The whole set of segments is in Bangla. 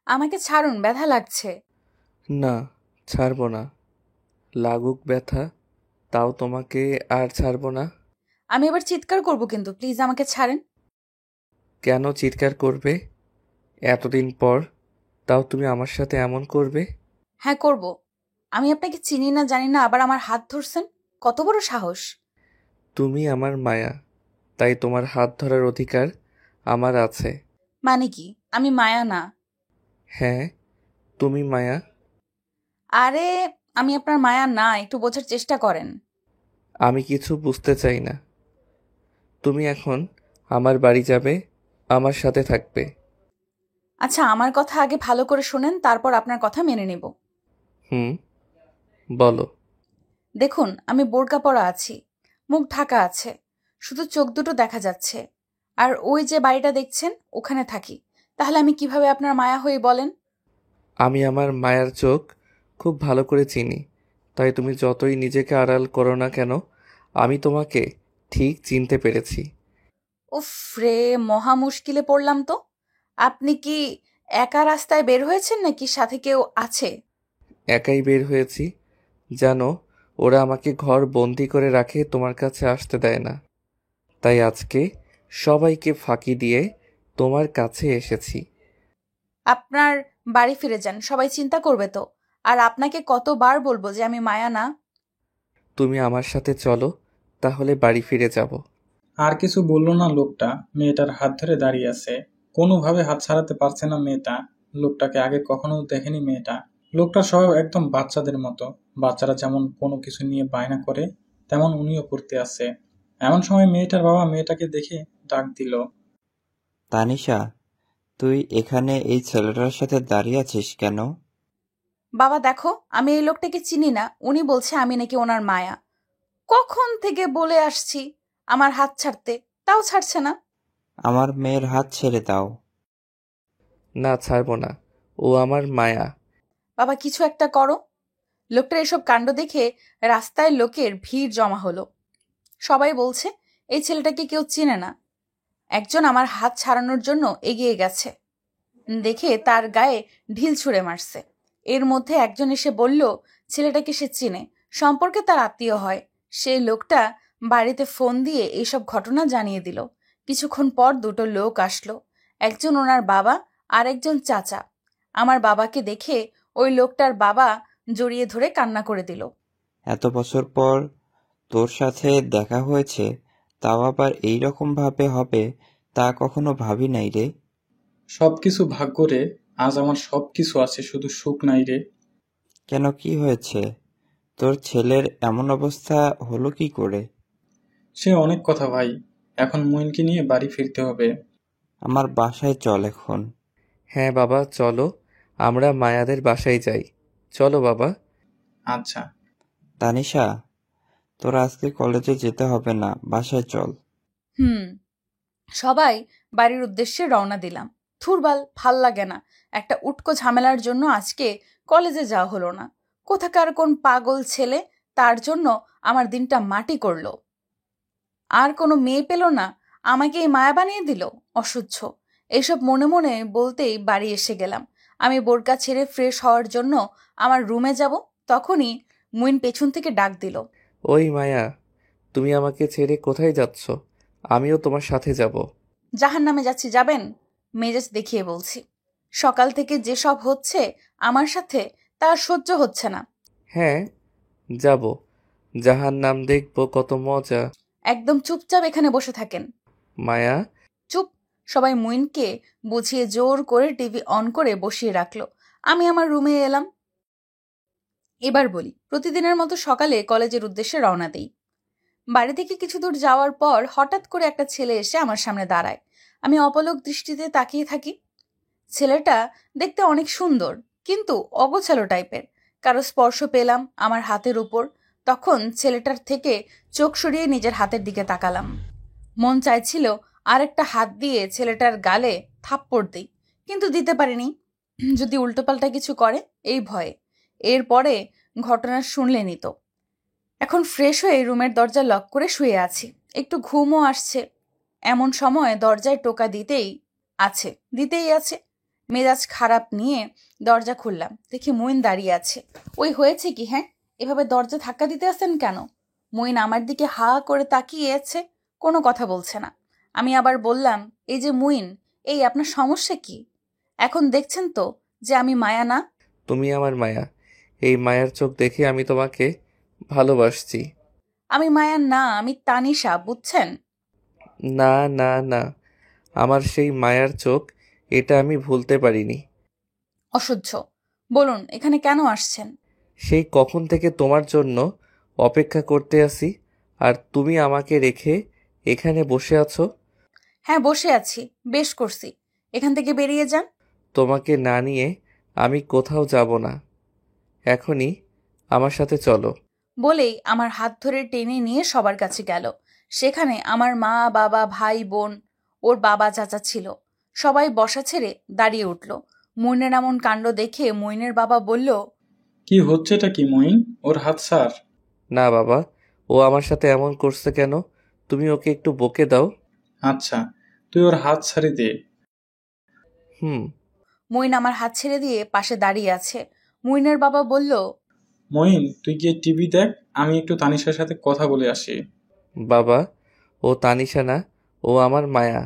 আমাকে ছাড়ুন, ব্যথা লাগছে। না, ছাড়বো না। লাগুক ব্যথা, তাও তোমাকে আর ছাড়বো না। আমি এবার চিৎকার করব, কিন্তু প্লিজ আমাকে ছাড়েন। কেন চিৎকার করবে? এতদিন পর তাও তুমি আমার সাথে এমন করবে? হ্যাঁ, করব। আমি আপনাকে চিনি না, জানি না, আবার আমার হাত ধরছেন। কত বড় সাহস! তুমি আমার মায়া, তাই তোমার হাত ধরার অধিকার আমার আছে। মানে কি? আমি মায়া না। হ্যাঁ, তুমি মায়া। আরে, আমি আপনার মায়া না, একটু বোঝার চেষ্টা করেন। আমি কিছু বুঝতে চাই না। তুমি এখন আমার বাড়ি যাবে, আমার সাথে থাকবে। আচ্ছা, আমার কথা আগে ভালো করে শোনেন, তারপর আপনার কথা মেনে নেব। হুম, বলো। দেখুন, আমি বোরকা পরা আছি, মুখ ঢাকা আছে, শুধু চোখ দুটো দেখা যাচ্ছে। আর ওই যে বাড়িটা দেখছেন, ওখানে থাকি। তাহলে আমি কিভাবে আপনার মায়া হই বলেন? আমি আমার মায়ার চোখ খুব ভালো করে চিনি, তাই তুমি যতই নিজেকে আড়াল করো না কেন, আমি তোমাকে ঠিক চিনতে পেরেছি। উফ রে, মহা মুশকিলে পড়লাম তো। আপনি কি একা রাস্তায় বের হয়েছেন নাকি সাথে কেউ আছে? একাই বের হয়েছি। জানো, ওরা আমাকে ঘর বন্দি করে রাখে, তোমার কাছে আসতে দেয় না। তাই আজকে সবাইকে ফাঁকি দিয়ে তোমার কাছে এসেছি। আপনার বাড়ি ফিরে যান, সবাই চিন্তা করবে তো। আর আপনাকে কতবার বলবো যে আমি মায়া না? তুমি আমার সাথে চলো, তাহলে বাড়ি ফিরে যাব। আর কিছু বলল না লোকটা। মেয়েটার হাত ধরে দাঁড়িয়ে আছে। কোনোভাবে হাত ছাড়াতে পারছে না মেয়েটা। লোকটাকে আগে কখনো দেখেনি মেয়েটা। লোকটার স্বভাব একদম বাচ্চাদের মতো। বাচ্চারা যেমন কোনো কিছু নিয়ে বায়না করে, তেমন উনিও করতে আছে। এমন সময় মেয়েটার বাবা মেয়েটাকে দেখে ডাক দিল। তানিশা, তুই এখানে এই ছেলেটার সাথে দাঁড়িয়ে আছিস কেন? বাবা দেখো, আমি এই লোকটাকে চিনি না, উনি বলছে আমি নাকি ওনার মায়া। কখন থেকে বলে আসছি আমার হাত ছাড়তে, তাও ছাড়ছে না। আমার মেয়ের হাত ছেড়ে দাও। না, ছাড়বো না। ও আমার মায়া। বাবা কিছু একটা করো। লোকটার এসব কাণ্ড দেখে রাস্তায় লোকের ভিড় জমা হলো। সবাই বলছে এই ছেলেটাকে কেউ চিনে না। একজন আমার হাত ছাড়ানোর জন্য এগিয়ে গেছে, দেখে তার গায়ে ঢিল ছুঁড়ে মারছে। এর মধ্যে একজন এসে বলল ছেলেটাকে সে চিনে, সম্পর্কে তার আত্মীয় হয়। সেই লোকটা বাড়িতে ফোন দিয়ে এইসব ঘটনা জানিয়ে দিল। কিছুক্ষণ পর দুটো লোক আসলো, একজন ওনার বাবা আর একজন চাচা। আমার বাবাকে দেখে ওই লোকটার বাবা জড়িয়ে ধরে কান্না করে দিল। এত বছর পর তোর সাথে দেখা হয়েছে, তাও আবার এইরকম ভাবে হবে তা কখনো ভাবি নাই রে। সবকিছু ভাগ্য রে। আজ আমার সবকিছু আছে, শুধু সুখ নাই রে। কেন, কি হয়েছে? তোর ছেলের এমন অবস্থা হলো কি করে? সে অনেক কথা ভাই। এখন মইনকে নিয়ে বাড়ি ফিরতে হবে। আমার বাসায় চল এখন। হ্যাঁ বাবা, চলো, আমরা মায়াদের বাসায় যাই। চলো বাবা। আচ্ছা। তানিশা, তোর আজকে কলেজে যেতে হবে না, বাসায় চল। হুম। সবাই বাড়ির উদ্দেশ্যে রওনা দিলাম। থুরবাল, ভাল লাগে না। একটা উটকো ঝামেলার জন্য আজকে কলেজে যাওয়া হলো না। কোথাকার কোন পাগল ছেলে তার জন্য আমার দিনটা মাটি করলো। আর কোনো মেয়ে পেল না, আমাকে এই মায়া বানিয়ে দিল। অসহ্য। এইসব মনে মনে বলতেই বাড়ি এসে গেলাম। আমি বোরকা ছেড়ে ফ্রেশ হওয়ার জন্য আমার রুমে যাব, তখনই মুইন পেছন থেকে ডাক দিল। ওই মায়া, তুমি আমাকে ছেড়ে কোথায় যাচ্ছ? আমিও তোমার সাথে যাব। জাহান্নামে যাচ্ছি, যাবেন? মেজাজ দেখিয়ে বলছি। সকাল থেকে যেসব হচ্ছে আমার সাথে, তা আর সহ্য হচ্ছে না। হ্যাঁ, যাব। জাহান্নাম দেখবো, কত মজা। একদম চুপচাপ এখানে বসে থাকেন। মায়া। চুপ। সবাই মুইনকে বুঝিয়ে জোর করে টিভি অন করে বসিয়ে রাখলো। আমি আমার রুমে এলাম। এবার বলি, প্রতিদিনের মতো সকালে কলেজের উদ্দেশ্যে রওনা দেই। বাড়ি থেকে কিছু দূর যাওয়ার পর হঠাৎ করে একটা ছেলে এসে আমার সামনে দাঁড়ায়। আমি অপলক দৃষ্টিতে তাকিয়ে থাকি। ছেলেটা দেখতে অনেক সুন্দর, কিন্তু অগোছালো টাইপের। কারো স্পর্শ পেলাম আমার হাতের উপর। তখন ছেলেটার থেকে চোখ সরিয়ে নিজের হাতের দিকে তাকালাম। মন চাইছিল আরেকটা হাত দিয়ে ছেলেটার গালে থাপ্পড় দিই, কিন্তু দিতে পারিনি। যদি উল্টোপাল্টা কিছু করে, এই ভয়ে। এরপরে ঘটনা শুনলেনি তো। এখন ফ্রেশ হয়ে রুমের দরজা লক করে শুয়ে আছি। একটু ঘুমও আসছে। এমন সময় দরজায় টোকা দিতেই আছে। মেজাজ খারাপ নিয়ে দরজা খুললাম, দেখি মইন দাঁড়িয়ে আছে। ওই হয়েছে কি? হ্যাঁ, এভাবে দরজা ধাক্কা দিতে আসেন কেন? মইন আমার দিকে হা করে তাকিয়ে আছে, কোনো কথা বলছে না। আমি আবার বললাম, এই যে মইন, এই আপনার সমস্যা কি? এখন দেখছেন তো যে আমি মায়া না। তুমি আমার মায়া। এই মায়ার চোখ দেখে আমি তোমাকে ভালোবাসছি। আমি মায়া না, আমি তানিশা, বুঝছেন? না না না, আমার সেই মায়ার চোখ, এটা আমি ভুলতে পারিনি। অসহ্য। বলুন, এখানে কেন আসছেন? সেই কখন থেকে তোমার জন্য অপেক্ষা করতে আসি, আর তুমি আমাকে রেখে এখানে বসে আছো। হ্যাঁ, বসে আছি, বেশ করছি। এখান থেকে বেরিয়ে যান। তোমাকে না নিয়ে আমি কোথাও যাব না। এখনই আমার সাথে চলো। বলেই আমার হাত ধরে টেনে নিয়ে সবার কাছে গেল। সেখানে আমার মা, বাবা, ভাই, বোন, ওর বাবা, চাচা ছিল। সবাই বসা ছেড়ে দাঁড়িয়ে উঠল। মইনের এমন কাণ্ড দেখে মইনের বাবা বলল, কি হচ্ছেটা কি মঈন? ওর হাত ছাড়। না বাবা, ও আমার সাথে এমন করছে কেন? তুমি ওকে একটু বকে দাও। আচ্ছা, তুই ওর হাত ছাড়ি দে। হুম। মইন আমার হাত ছেড়ে দিয়ে পাশে দাঁড়িয়ে আছে। মইনের বাবা বলল, মঈন, তুই গিয়ে টিভি দেখ, আমি একটু তানিশার সাথে কথা বলে আসি। বাবা, ও তানিশা না, ও আমার মায়া।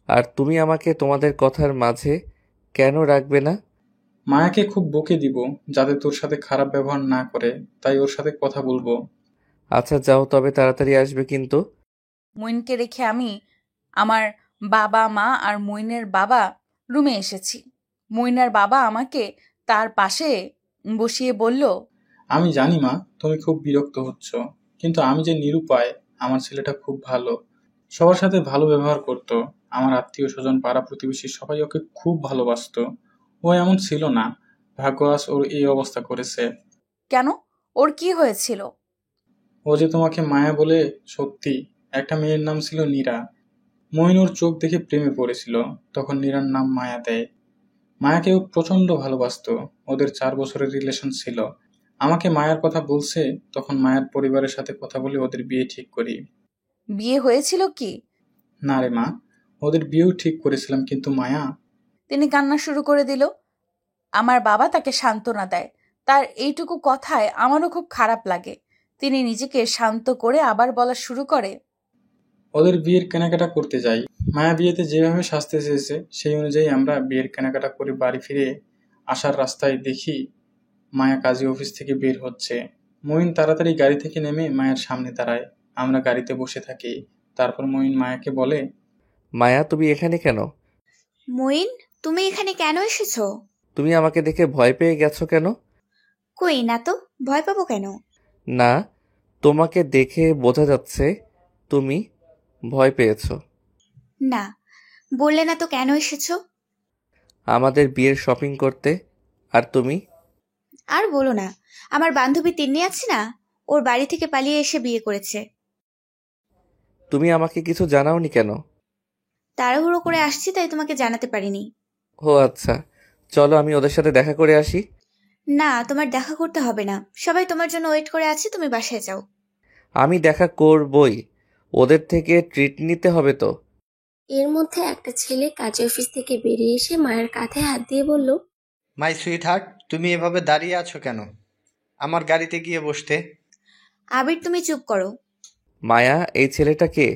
আর তুমি আমাকে তোমাদের কথার মাঝে কেন রাখবে না? মায়াকে খুব বকে দিব, যাতে তোর সাথে খারাপ ব্যবহার না করে, তাই ওর সাথে কথা বলবো। আচ্ছা যাও, তবে তাড়াতাড়ি আসবে কিন্তু। মইনকে রেখে আমি আমার বাবা, মা আর মইনের বাবা রুমে এসেছি। মইনের বাবা আমাকে তার পাশে বসিয়ে বলল, আমি জানি মা, তুমি খুব বিরক্ত হচ্ছ, কিন্তু আমি যে নিরুপায়। আমার ছেলেটা খুব ভালো, সবার সাথে ভালো ব্যবহার করত। আমার আত্মীয় স্বজন, পাড়া প্রতিবেশী সবাই ওকে খুব ভালোবাসতো। ও এমন ছিল না, ভাগ্য আজ ওর এই অবস্থা করেছে। কেন? ওর কি হয়েছিল? ও যে তোমাকে মায়া বলে, সত্যি। একটা মেয়ের নাম ছিল নীরা। মইন ওর চোখ দেখে প্রেমে পড়েছিল, তখন নীরার নাম মায়া দেয়। মায়াকে ও প্রচন্ড ভালোবাসতো। ওদের 4 বছরের রিলেশন ছিল। আমাকে মায়ার কথা বলছে, তখন মায়ার পরিবারের সাথে কথা বলে ওদের বিয়ে ঠিক করি। বিয়ে হয়েছিল কি? না রে মা, ওদের বিয়েও ঠিক করেছিলাম, কিন্তু মায়া। তিনি কান্না শুরু করে দিল। আমার বাবা তাকে সান্ত্বনা দেয়। তার এইটুকু কথায় আমারও খুব খারাপ লাগে। তিনি নিজেকে শান্ত করে আবার বলা শুরু করে, ওদের বিয়ের কেনাকাটা করতে যাই। মায়া বিয়েতে যেভাবে সাজতে চেয়েছে, সেই অনুযায়ী আমরা বিয়ের কেনাকাটা করে বাড়ি ফিরে আসার রাস্তায় দেখি মায়া কাজী অফিস থেকে বের হচ্ছে। মঈন তাড়াতাড়ি গাড়ি থেকে নেমে মায়ের সামনে দাঁড়ায়। আমরা গাড়িতে বসে থাকি। তারপর মঈন মায়াকে বলে, মায়া, তুমি এখানে কেন? মঈন, তুমি এখানে কেন এসেছো? তুমি আমাকে দেখে ভয় পেয়ে গেছো কেন? কই না তো, ভয় পাবো কেন? না, তোমাকে দেখে বোঝা যাচ্ছে তুমি ভয় পেয়েছো। না, বললে না তো কেন এসেছো? আমাদের বিয়ের শপিং করতে। আর তুমি? আর বলো না, আমার বান্ধবী তিন্নি আছে না, ওর বাড়ি থেকে পালিয়ে এসে বিয়ে করেছে। তুমি আমাকে কিছু জানাওনি কেন? তাড়াহুড়ো করে আসছি, তাই তোমাকে জানাতে পারিনি। ও আচ্ছা, চলো আমি ওদের সাথে দেখা করে আসি। না, তোমার দেখা করতে হবে না, সবাই তোমার জন্য ওয়েট করে আছে, তুমি বাসায় যাও। আমি দেখা করবই, ওদের থেকে ট্রিট নিতে হবে তো। এর মধ্যে একটা ছেলে কাজী অফিস থেকে বেরিয়ে এসে মায়ের কাঁধে হাত দিয়ে বলল, মাই সুইট হার্ট, তুমি এভাবে দাঁড়িয়ে আছো কেন? আমার গাড়িতে গিয়ে বসতে। আবির, তুমি চুপ করো। মায়া, এই ছেলেটাকে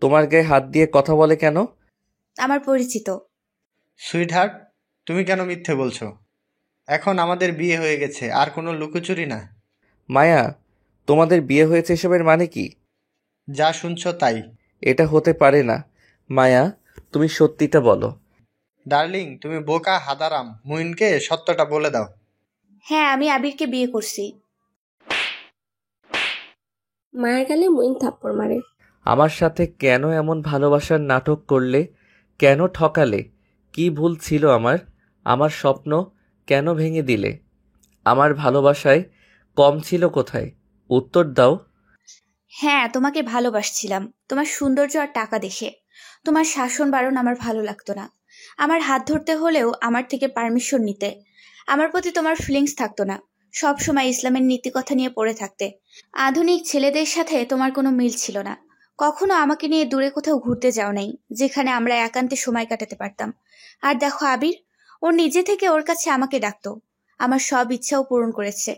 তোমার গায়ে হাত দিয়ে কথা বলে কেন? আমার পরিচিত। সুইট হার্ট, তুমি কেন মিথ্যে বলছো? এখন আমাদের বিয়ে হয়ে গেছে, আর কোনো লুকোচুরি না। মায়া, তোমাদের বিয়ে হয়েছে এসবের মানে কি? যা শুনছো তাই। এটা হতে পারে না। মায়া, তুমি সত্যিটা বলো। ডার্লিং, তুমি বোকা হাদারাম, মুইনকে সত্যটা বলে দাও। হ্যাঁ, আমি আবিরকে বিয়ে করছি। মায়ের গালে মঈন থাপ্পড় মারে। আমার সাথে কেন এমন ভালোবাসার নাটক করলে? কেন ঠকালে? কি ভুল ছিল আমার? আমার স্বপ্ন কেন ভেঙে দিলে? আমার ভালোবাসায় কম ছিল কোথায়? উত্তর দাও। হ্যাঁ, তোমাকে ভালোবাসছিলাম, তোমার সৌন্দর্য আর টাকা দেখে। তোমার শাসন বারণ আমার ভালো লাগতো না। আমার হাত ধরতে হলেও আমার থেকে পারমিশন নিতে। আমার প্রতি তোমার ফিলিংস থাকতো না। সব সময় ইসলামের নীতিকথা নিয়ে পড়ে থাকতে। আধুনিক ছেলেদের সাথে তোমার কোনো মিল ছিল না। কখনো আমাকে নিয়ে দূরে কোথাও ঘুরতে যাও নাই, যেখানে আমরা একান্তে সময় কাটাতে পারতাম। আর দেখো আবির, ও নিজে থেকে ওর কাছে আমাকে ডাকতো। আমার সব ইচ্ছাও পূরণ করেছে।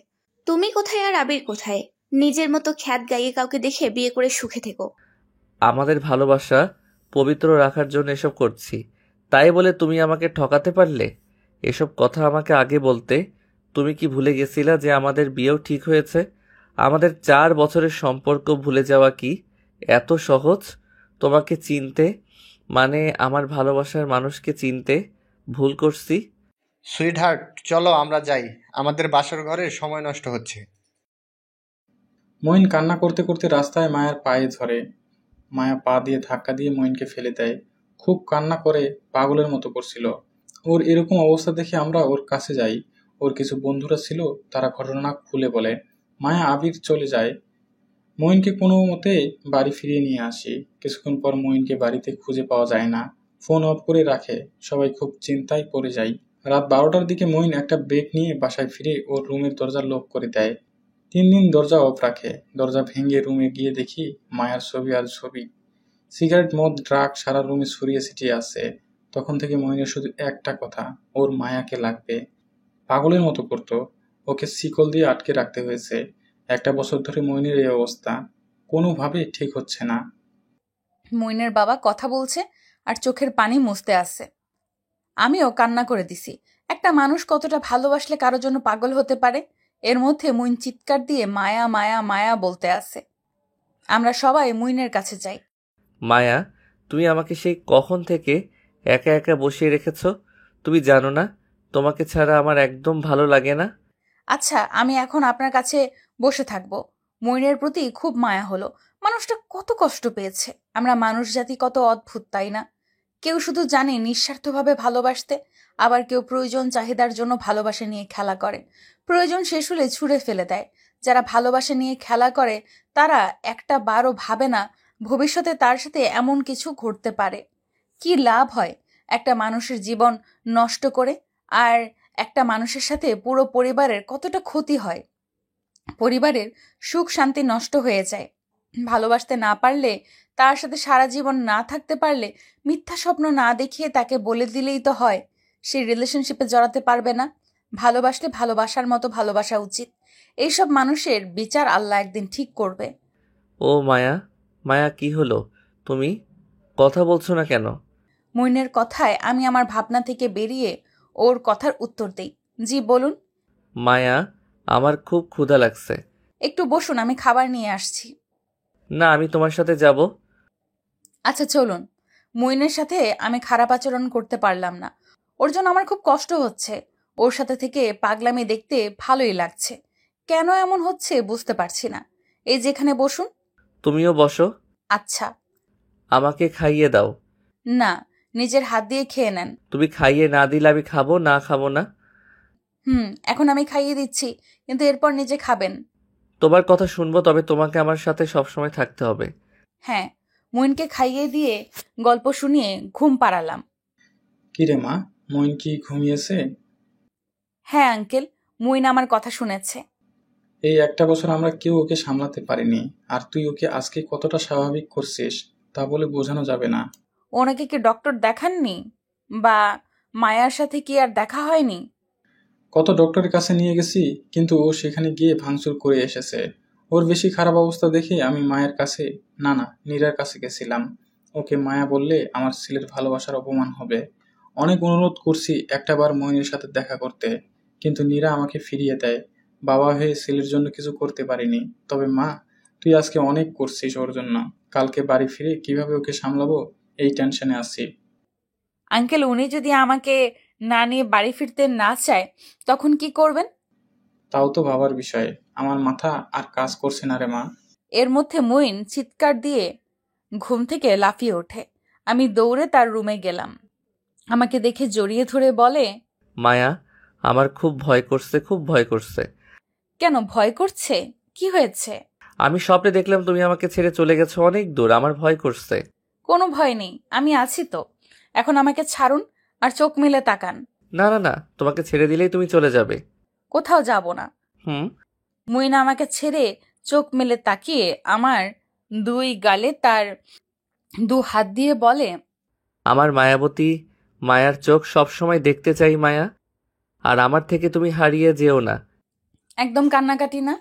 তুমি কোথায় আর আবির কোথায়? নিজের মতো খ্যাত গাইয়ে কাউকে দেখে বিয়ে করে সুখে থেকো। আমাদের ভালোবাসা পবিত্র রাখার জন্য এসব করছি, তাই বলে তুমি আমাকে ঠকাতে পারলে? এসব কথা আমাকে আগে বলতে। তুমি কি ভুলে গেছিলা যে আমাদের বিয়েও ঠিক হয়েছে? আমাদের 4 বছরের সম্পর্ক ভুলে যাওয়া কি এত সহজ? তোমাকে চিনতে, মানে আমার ভালোবাসার মানুষকে চিনতে ভুল করছি। সুইটহার্ট, চলো আমরা যাই, আমাদের বাসর ঘরে সময় নষ্ট হচ্ছে। মঈন কান্না করতে করতে রাস্তায় মায়ের পায়ে ধরে। মায়া পা দিয়ে ধাক্কা দিয়ে মঈনকে ফেলে দেয়। খুব কান্না করে পাগলের মতো করছিল। ওর এরকম অবস্থা দেখে আমরা ওর কাছে যাই। ওর কিছু বন্ধুরা ছিল, তারা ঘটনা খুলে বলে। মায়া আবির চলে যায়। মঈনকে কোনো মতে বাড়ি ফিরিয়ে নিয়ে আসি। কিছুক্ষণ পর মঈনকে বাড়িতে খুঁজে পাওয়া যায় না। ফোন অফ করে রাখে। সবাই খুব চিন্তায় পড়ে যায়। রাত 12টার দিকে মঈন একটা ব্রেক নিয়ে বাসায় ফিরে ওর রুমের দরজা লক করে দেয়। 3 দিন দরজা অফ রাখে। দরজা ভেঙে রুমে গিয়ে দেখি মায়ার ছবি আর ছবি। সিগারেট, মদ, ড্রাগ সারা রুমে ছড়িয়ে ছিটিয়ে আছে। তখন থেকে মঈনের শুধু একটা কথা, ওর মায়াকে লাগবে। পাগলের মতো করতো। ওকে শিকল দিয়ে আটকে রাখতে হয়েছে। 1 বছর ধরে মঈনের এই অবস্থা। কোনোভাবে ঠিক হচ্ছে না। মইনের বাবা কথা বলছে আর চোখের পানি মুছতে আসছে। আমিও কান্না করে দিছি। একটা মানুষ কতটা ভালোবাসলে কারো জন্য পাগল হতে পারে। এর মধ্যে মুইন চিৎকার দিয়ে মায়া মায়া মায়া বলতে আসে। আমরা সবাই মুইনের কাছে যাই। মায়া, তুমি আমাকে সেই কখন থেকে একা একা বসিয়ে রেখেছ? তুমি জানো না তোমাকে ছাড়া আমার একদম ভালো লাগে না? আচ্ছা, আমি এখন আপনার কাছে বসে থাকবো। মইনের প্রতি খুব মায়া হলো। মানুষটা কত কষ্ট পেয়েছে। আমরা মানুষ জাতি কত অদ্ভুত, তাই না? কেউ শুধু জানে নিঃস্বার্থভাবে ভালোবাসতে, আবার কেউ প্রয়োজন চাহিদার জন্য ভালোবাসা নিয়ে খেলা করে। প্রয়োজন শেষ হলে ছুঁড়ে ফেলে দেয়। যারা ভালোবাসা নিয়ে খেলা করে তারা একটা বারও ভাবে না ভবিষ্যতে তার সাথে এমন কিছু ঘটতে পারে। কি লাভ হয় একটা মানুষের জীবন নষ্ট করে? আর একটা মানুষের সাথে পুরো পরিবারের কতটা ক্ষতি হয়। পরিবারের সুখ শান্তি নষ্ট হয়ে যায়। ভালোবাসতে না পারলে, তার সাথে সারা জীবন না থাকতে পারলে, মিথ্যা স্বপ্ন না দেখিয়ে তাকে বলে দিলেই তো হয় সেই রিলেশনশিপে জড়াতে পারবে না। ভালোবাসলে ভালোবাসার মতো ভালোবাসা উচিত। এইসব মানুষের বিচার আল্লাহ একদিন ঠিক করবে। ও মায়া, মায়া কি হলো? তুমি কথা বলছো না কেন? মইনের কথায় আমি আমার ভাবনা থেকে বেরিয়ে ওর কথার উত্তর দেই। জি বলুন। মায়া, আমার খুব ক্ষুধা লাগছে। একটু বসুন, আমি খাবার নিয়ে আসছি। না, আমি তোমার সাথে যাব। আচ্ছা চলুন। মইনের সাথে আমি খারাপ আচরণ করতে পারলাম না। ওর জন্য আমার খুব কষ্ট হচ্ছে। ওর সাথে থেকে পাগলামি দেখতে ভালোই লাগছে। কেন এমন হচ্ছে বুঝতে পারছি না। এই যেখানে বসুন। তুমিও বসো। আচ্ছা। আমাকে খাইয়ে দাও। না, নিজের হাত দিয়ে খেয়ে নেন। তুমি খাইয়ে না দিলে আমি খাবো না, খাবো না। এখন আমি খাইয়ে দিচ্ছি, কিন্তু এরপর নিজে খাবেন। তোমার কথা শুনবো, তবে তোমাকে আমার সাথে সবসময় থাকতে হবে। হ্যাঁ, মইনকে খাইয়ে দিয়ে গল্প শুনিয়ে ঘুম পাড়ালাম। কিরে মা, মঈন কি ঘুমিয়েছে? হ্যাঁ আঙ্কেল, মইন আমার কথা শুনেছে। এই 1 বছর আমরা কেউ ওকে সামলাতে পারিনি। আর তুই ওকে আজকে কতটা স্বাভাবিক করছিস তা বলে বোঝানো যাবে না। ওনাকে কি ডক্টর দেখাননি? বা মায়ার সাথে কি আর দেখা হয়নি? কত ডক্টরের কাছে নিয়ে গেছি, কিন্তু ও সেখানে গিয়ে ভাঙচুর করে এসেছে। ওর বেশি খারাপ অবস্থা দেখে আমি মায়ের কাছে, না নীরার কাছে গেছিলাম। ওকে মায়া বললে আমার ছেলের ভালোবাসার অপমান হবে। অনেক অনুরোধ করছি একটাবার মইনের সাথে দেখা করতে, কিন্তু নীরা আমাকে ফিরিয়ে দেয়। বাবা হয়ে ছেলের জন্য কিছু করতে পারিনি। তবে মা, তুই আজকে অনেক করছিস ওর জন্য। কালকে বাড়ি ফিরে কিভাবে ওকে সামলাবো এই টেনশনে আছি। আঙ্কেল, উনি যদি আমাকে না নিয়ে বাড়ি ফিরতে না চায় তখন কি করবেন? তাও তো ভাবার বিষয়। আমার মাথা আর কাজ করছে না রে মা। এর মধ্যে মইন চিৎকার দিয়ে ঘুম থেকে লাফিয়ে ওঠে। আমি দৌড়ে তার রুমে গেলাম। আমাকে দেখে জড়িয়ে ধরে বলে, মায়া, আমার খুব ভয় করছে, খুব ভয় করছে। কেন ভয় করছে? কি হয়েছে? আমি স্বপ্নে দেখলাম তুমি আমাকে ছেড়ে চলে গেছো অনেক দূর, আমার ভয় করছে। কোনো ভয় নেই, আমি আছি তো। এখন আমাকে ছাড়ুন আর চোখ মেলে তাকান। না না না, তোমাকে ছেড়ে দিলেই তুমি চলে যাবে। কোথাও যাব না। হুম। মইনা আমাকে ছেড়ে চোখ মেলে তাকিয়ে আমার 2 গালে তার 2 হাত দিয়ে বলে, আমার মায়াবতী মায়ার চোখ সবসময় দেখতে চাই মায়া, আর আমার থেকে তুমি হারিয়ে যেও না। একদম কান্নাকাটি না।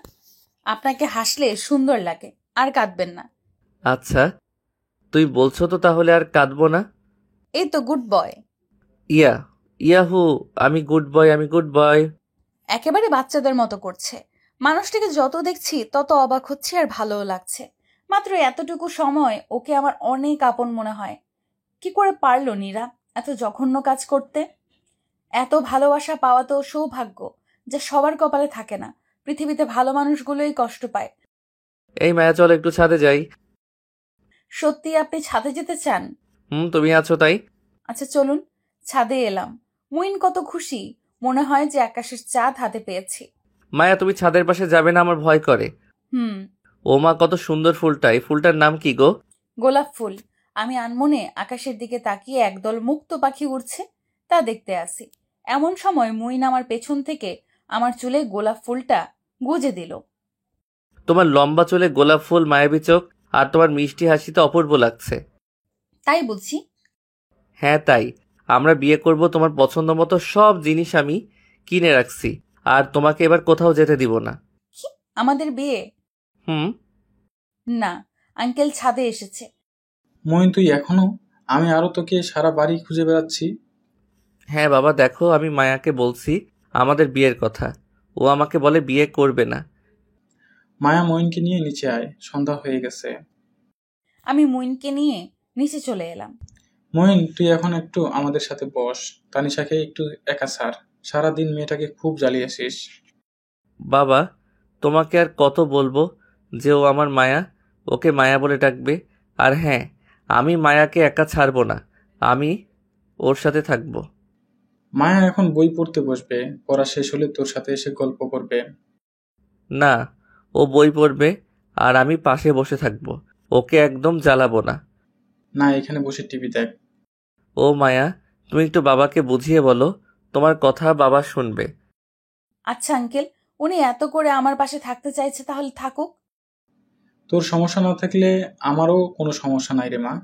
আপনাকে হাসলে সুন্দর লাগে, আর কাঁদবেন না। আচ্ছা, তুই বলছো তো তাহলে আর কাঁদবো না। এই তো গুড বয়। ইয়া ইয়াহু, আমি গুড বয়, আমি গুড বয়। একেবারে বাচ্চাদের মতো করছে। মানুষটাকে যত দেখছি তত অবাক হচ্ছে আর ভালোও লাগছে। মাত্র এতটুকু সময় ওকে আমার অনেক আপন মনে হয়। কি করে পারলো নীরা এত জঘন্য কাজ করতে? এত ভালোবাসা পাওয়া তো সৌভাগ্য, যা সবার কপালে থাকে না। পৃথিবীতে ভালো মানুষগুলোই কষ্ট পায়। এই মায়া, চল একটু ছাদে যাই। সত্যি আপনি ছাদে যেতে চান? তুমি আছো তাই। আচ্ছা চলুন। ছাদে এলাম। মুইন কত খুশি, মনে হয় যে আকাশের চাঁদ হাতে পেয়েছি। মায়া, তুমি ছাদের পাশে যাবে না, আমার ভয় করে। হুম। ও মা, কত সুন্দর ফুলটা! এই ফুলটার নাম কি গো? গোলাপ ফুল। আমি আনমনে আকাশের দিকে তাকিয়ে একদল মুক্ত পাখি উড়ছে তা দেখতে আসি। এমন সময় মুইন আমার পেছন থেকে আমার চুলে গোলাপ ফুলটা গুজে দিল। তোমার লম্বা চুলে গোলাপ ফুল, মায়াবী চোখ, আর তোমার মিষ্টি হাসিতে অপূর্ব লাগছে। তাই বলছি। হ্যাঁ তাই। আমরা বিয়ে করব, তোমার পছন্দ মতো সব জিনিস আমি কিনে রাখছি, আর তোমাকে এবার কোথাও যেতে দিব না। কি, আমাদের বিয়ে? হুম। না, আঙ্কেল ছাদে এসেছে। মইন, তুই এখনো? আমি আরো তোকে সারা বাড়ি খুঁজে বেড়াচ্ছি। হ্যাঁ বাবা, দেখো, আমি মায়াকে বলছি আমাদের বিয়ের কথা। ও আমাকে বলে বিয়ে করবে না। মায়া, মইনকে নিয়ে নিচে আয়, সন্ধ্যা হয়ে গেছে। আমি মুইনকে নিয়ে নিচে চলে এলাম। মইন, তুই এখন একটু আমাদের সাথে বস। তানিশাকে একটু একা ছাড়। সারাদিন মেয়েটাকে খুব জ্বালিয়েছিস। বাবা, তোমাকে আর কত বলবো যে ও আমার মায়া, ওকে মায়া বলে ডাকবে। আর হ্যাঁ, আমি মায়াকে একা ছাড়বো না, আমি ওর সাথে থাকবো। মায়া এখন বই পড়তে বসবে, পড়া শেষ হলে তোর সাথে এসে গল্প করবে। না, ও বই পড়বে আর আমি পাশে বসে থাকবো, ওকে একদম জ্বালাবো না। না, এখানে বসে টিভি দেখ। ও মায়া, তুমি একটু বাবাকে বুঝিয়ে বলো, তোমার কথা বাবা শুনবে। আচ্ছা আঙ্কেল, উনি এত করে আমার পাশে থাকতে চাইছে, তাহলে থাকুক। তোর সমস্যা না থাকলে আমারও কোনো সমস্যা নাই রে মা।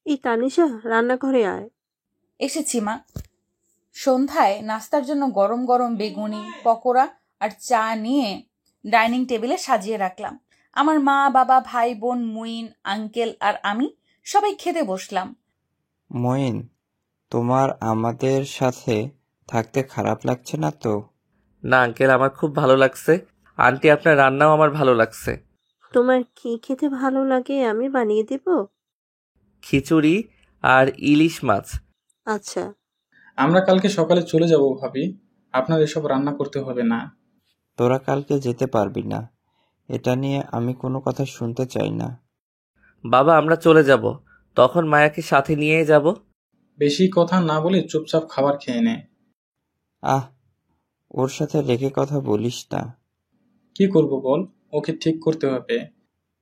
এই তানিশা, রান্নাঘরে আয়। এসেছি মা। সন্ধ্যায় নাস্তার জন্য গরম গরম বেগুনি, পকোড়া আর চা নিয়ে ডাইনিং টেবিলে সাজিয়ে রাখলাম। আমার মা, বাবা, ভাই, বোন, মুইন, আঙ্কেল আর আমি সবাই খেতে বসলাম। মইন, তোমার আমাদের সাথে থাকতে খারাপ লাগছে না তো? না আঙ্কেল, আমার খুব ভালো লাগছে। আন্টি, আপনার রান্নাও আমার ভালো লাগছে। তোমার কি খেতে ভালো লাগে আমি বানিয়ে দেব? খিচুড়ি আর ইলিশ মাছ। আচ্ছা। আমরা কালকে সকালে চলে যাব ভাবি। আপনার এসব রান্না করতে হবে না। তোরা কালকে যেতে পারবি না, এটা নিয়ে আমি কোনো কথা শুনতে চাই না। বাবা, আমরা চলে যাব, তখন মায়াকে সাথে নিয়ে যাব। বেশি কথা না বলে চুপচাপ খাবার খেয়ে নে। আহ, ওর সাথে রেখে কথা বলিস না। কি করব বল, ওকে ঠিক করতে হবে।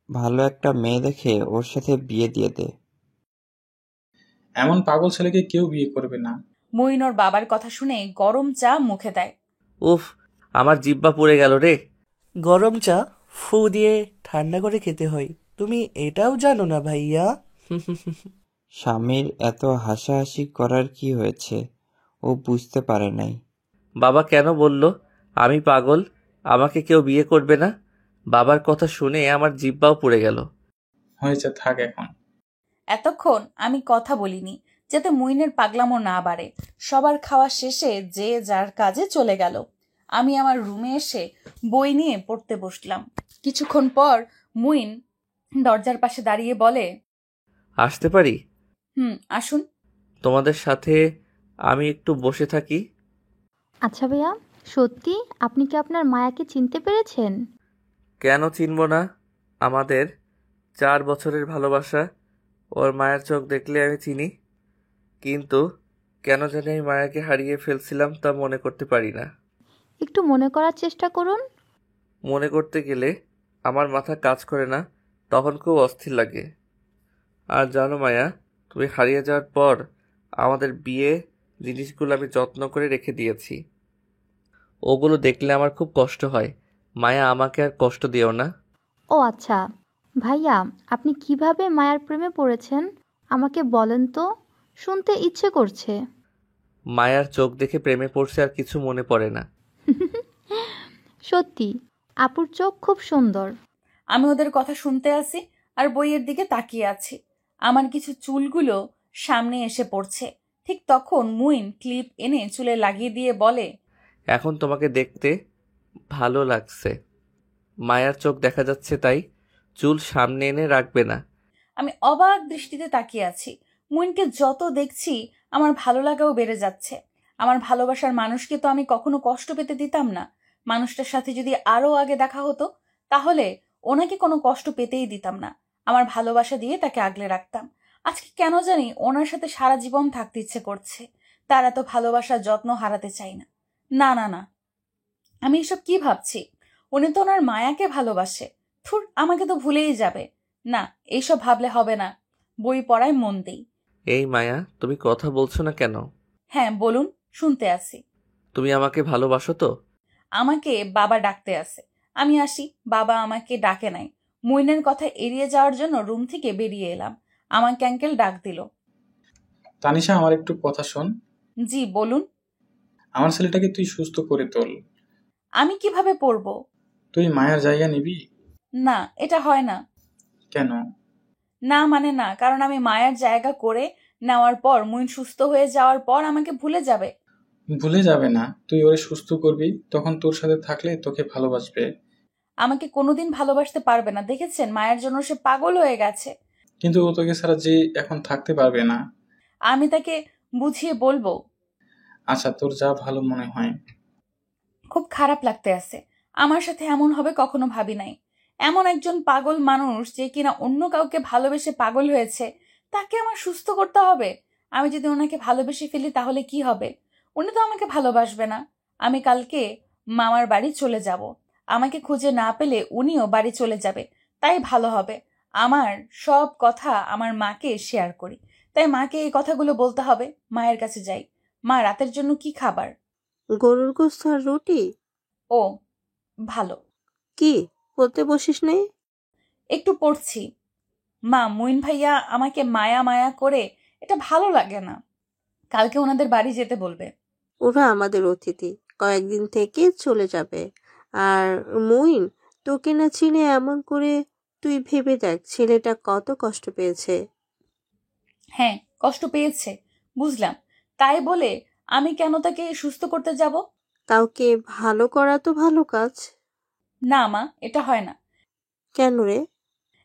ভালো একটা মেয়ে দেখে ওর সাথে বিয়ে দিয়ে দে। এমন পাগল ছেলেকে কেউ বিয়ে করবে না। মুইন ওর বাবার কথা শুনে গরম চা মুখে দেয়। উফ, আমার জিব্বা পুড়ে গেল রে। গরম চা ফু দিয়ে ঠান্ডা করে খেতে হয়, তুমি এটাও জানো না ভাইয়া? স্বামীর এত হাসাহাসি করার কি হয়েছে, ও বুঝতে পারে নাই। বাবা কেন বলল আমি পাগল, আমাকে কেউ বিয়ে করবে না? বাবার কথা শুনে আমার জিব্বাও পুড়ে গেল। হয়েছে, থাক এখন। এতক্ষণ আমি কথা বলিনি, যাতে মুইনের পাগলামো না বাড়ে। সবার খাওয়া শেষে যে যার কাজে চলে গেল। আমি আমার রুমে এসে বই নিয়ে পড়তে বসলাম। কিছুক্ষণ পর মুইন দরজার পাশে দাঁড়িয়ে বলে, আসতে পারি? আসুন। তোমাদের সাথে আমি একটু বসে থাকি। আচ্ছা ভাইয়া, সত্যি আপনি কি আপনার মায়াকে চিনতে পেরেছেন? কেন চিনব না? আমাদের 4 বছরের ভালোবাসা, ওর মায়ের চোখ দেখলে আমি চিনি। কিন্তু কেন জানি আমি মায়াকে হারিয়ে ফেলছিলাম তা মনে করতে পারি না। একটু মনে করার চেষ্টা করুন। মনে করতে গেলে আমার মাথা কাজ করে না, তখন খুব অস্থির লাগে। আর জানো মায়া, তুমি হারিয়ে যাওয়ার পর আমাদের বিয়ে জিনিসগুলো আমি যত্ন করে রেখে দিয়েছি। ওগুলো দেখলে আমার খুব কষ্ট হয়। মায়া, আমাকে আর কষ্ট দিও না। ও আচ্ছা ভাইয়া, আপনি কিভাবে মায়ার প্রেমে পড়েছেন আমাকে বলেন তো, শুনতে ইচ্ছে করছে। মায়ার চোখ দেখে প্রেমে পড়ছে আর কিছু মনে পড়ে না। সত্যি, আপুর চোখ খুব সুন্দর। আমি ওদের কথা শুনতে আছি আর বইয়ের দিকে তাকিয়ে আছি। আমার কিছু চুলগুলো সামনে এসে পড়ছে। ঠিক তখন মুইন ক্লিপ এনে চুলে লাগিয়ে দিয়ে বলে, এখন তোমাকে দেখতে ভালো লাগছে। মায়ার চোখ দেখা যাচ্ছে, তাই চুল সামনে এনে রাখবে না। আমি অবাক দৃষ্টিতে তাকিয়ে আছি। মুইনকে যত দেখছি আমার ভালো লাগাও বেড়ে যাচ্ছে। আমার ভালোবাসার মানুষকে তো আমি কখনো কষ্ট পেতে দিতাম না। মানুষটার সাথে যদি আরো আগে দেখা হতো তাহলে ওনাকে কোনো কষ্ট পেতেই দিতাম না। আমার ভালোবাসা দিয়ে তাকে আগলে রাখতাম। আজকে কেন জানি ওনার সাথে সারা জীবন থাকতে ইচ্ছে করছে। তার এত ভালোবাসার যত্ন হারাতে চাই না। না না না, আমি এসব কি ভাবছি? উনি তো ওনার মায়াকে ভালোবাসে। থুর, আমাকে তো ভুলেই যাবে। না, এইসব ভাবলে হবে না। বই পড়ায় মন দেই। এই মায়া, তুমি কথা বলছো না কেন? হ্যাঁ বলুন, শুনতে আসি। তুমি আমাকে ভালোবাসো তো? আমাকে বাবা ডাকতে আসে। আমি আসি, বাবা আমাকে ডাকে নাই। মুইনের কথা এড়িয়ে যাওয়ার জন্য রুম থেকে বেরিয়ে এলাম। আমাকে আঙ্কেল ডাক দিল। তানিশা, আমার একটু কথা শোন। জি বলুন। আমার ছেলেটাকে তুই সুস্থ করে তোল। আমি কিভাবে পড়বো? তুই মায়ের জায়গা নিবি? না, এটা হয় না। কেন? না মানে না, কারণ আমি মায়ের জায়গা করে নেওয়ার পর মুইন সুস্থ হয়ে যাওয়ার পর আমাকে ভুলে যাবে। ভুলে যাবে না, তুই ওরে সুস্থ করবি, তখন তোর সাথে থাকলে তোকে ভালোবাসবে। আমাকে কোনোদিন ভালোবাসতে পারবে না। দেখেছেন, মায়ের জন্য সে পাগল হয়ে গেছে। কিন্তু ও তোকে ছাড়া যে এখন থাকতে পারবে না। আমি তাকে বুঝিয়ে বলবো। আচ্ছা, তোর যা ভালো মনে হয়। খুব খারাপ লাগতে আছে। আমার সাথে এমন হবে কখনো ভাবি নাই। এমন একজন পাগল মানুষ যে কিনা অন্য কাউকে ভালোবেসে পাগল হয়েছে, তাকে আমার সুস্থ করতে হবে। আমি যদি ওনাকে ভালোবেসে ফেলি তাহলে কি হবে? উনি তো আমাকে ভালোবাসবে না। আমি কালকে মামার বাড়ি চলে যাব। আমাকে খুঁজে না পেলে উনিও বাড়ি চলে যাবে। তাই ভালো হবে আমার সব কথা আমার মাকে শেয়ার করি। তাই মাকে এই কথাগুলো বলতে হবে। মায়ের কাছে যাই। মা, রাতের জন্য কি খাবার? গরুর গোস্ত আর রুটি। ও, ভালো। কি, পড়তে বসিস নেই? একটু পড়ছি। মা, মুইন ভাইয়া আমাকে মায়া মায়া করে, এটা ভালো লাগে না। কালকে ওনাদের বাড়ি যেতে বলবে। ওরা আমাদের অতিথি, কয়েকদিন থেকে চলে যাবে। আর মুইন তোকে না চিনে এমন করে, তুই ভেবে দেখ ছেলেটা কত কষ্ট পেয়েছে। হ্যাঁ, কষ্ট পেয়েছে, বুঝলাম। তাই বলে আমি কেন তাকে সুস্থ করতে যাব? কাউকে ভালো করা তো ভালো কাজ। না মা, এটা হয় না। কেন রে?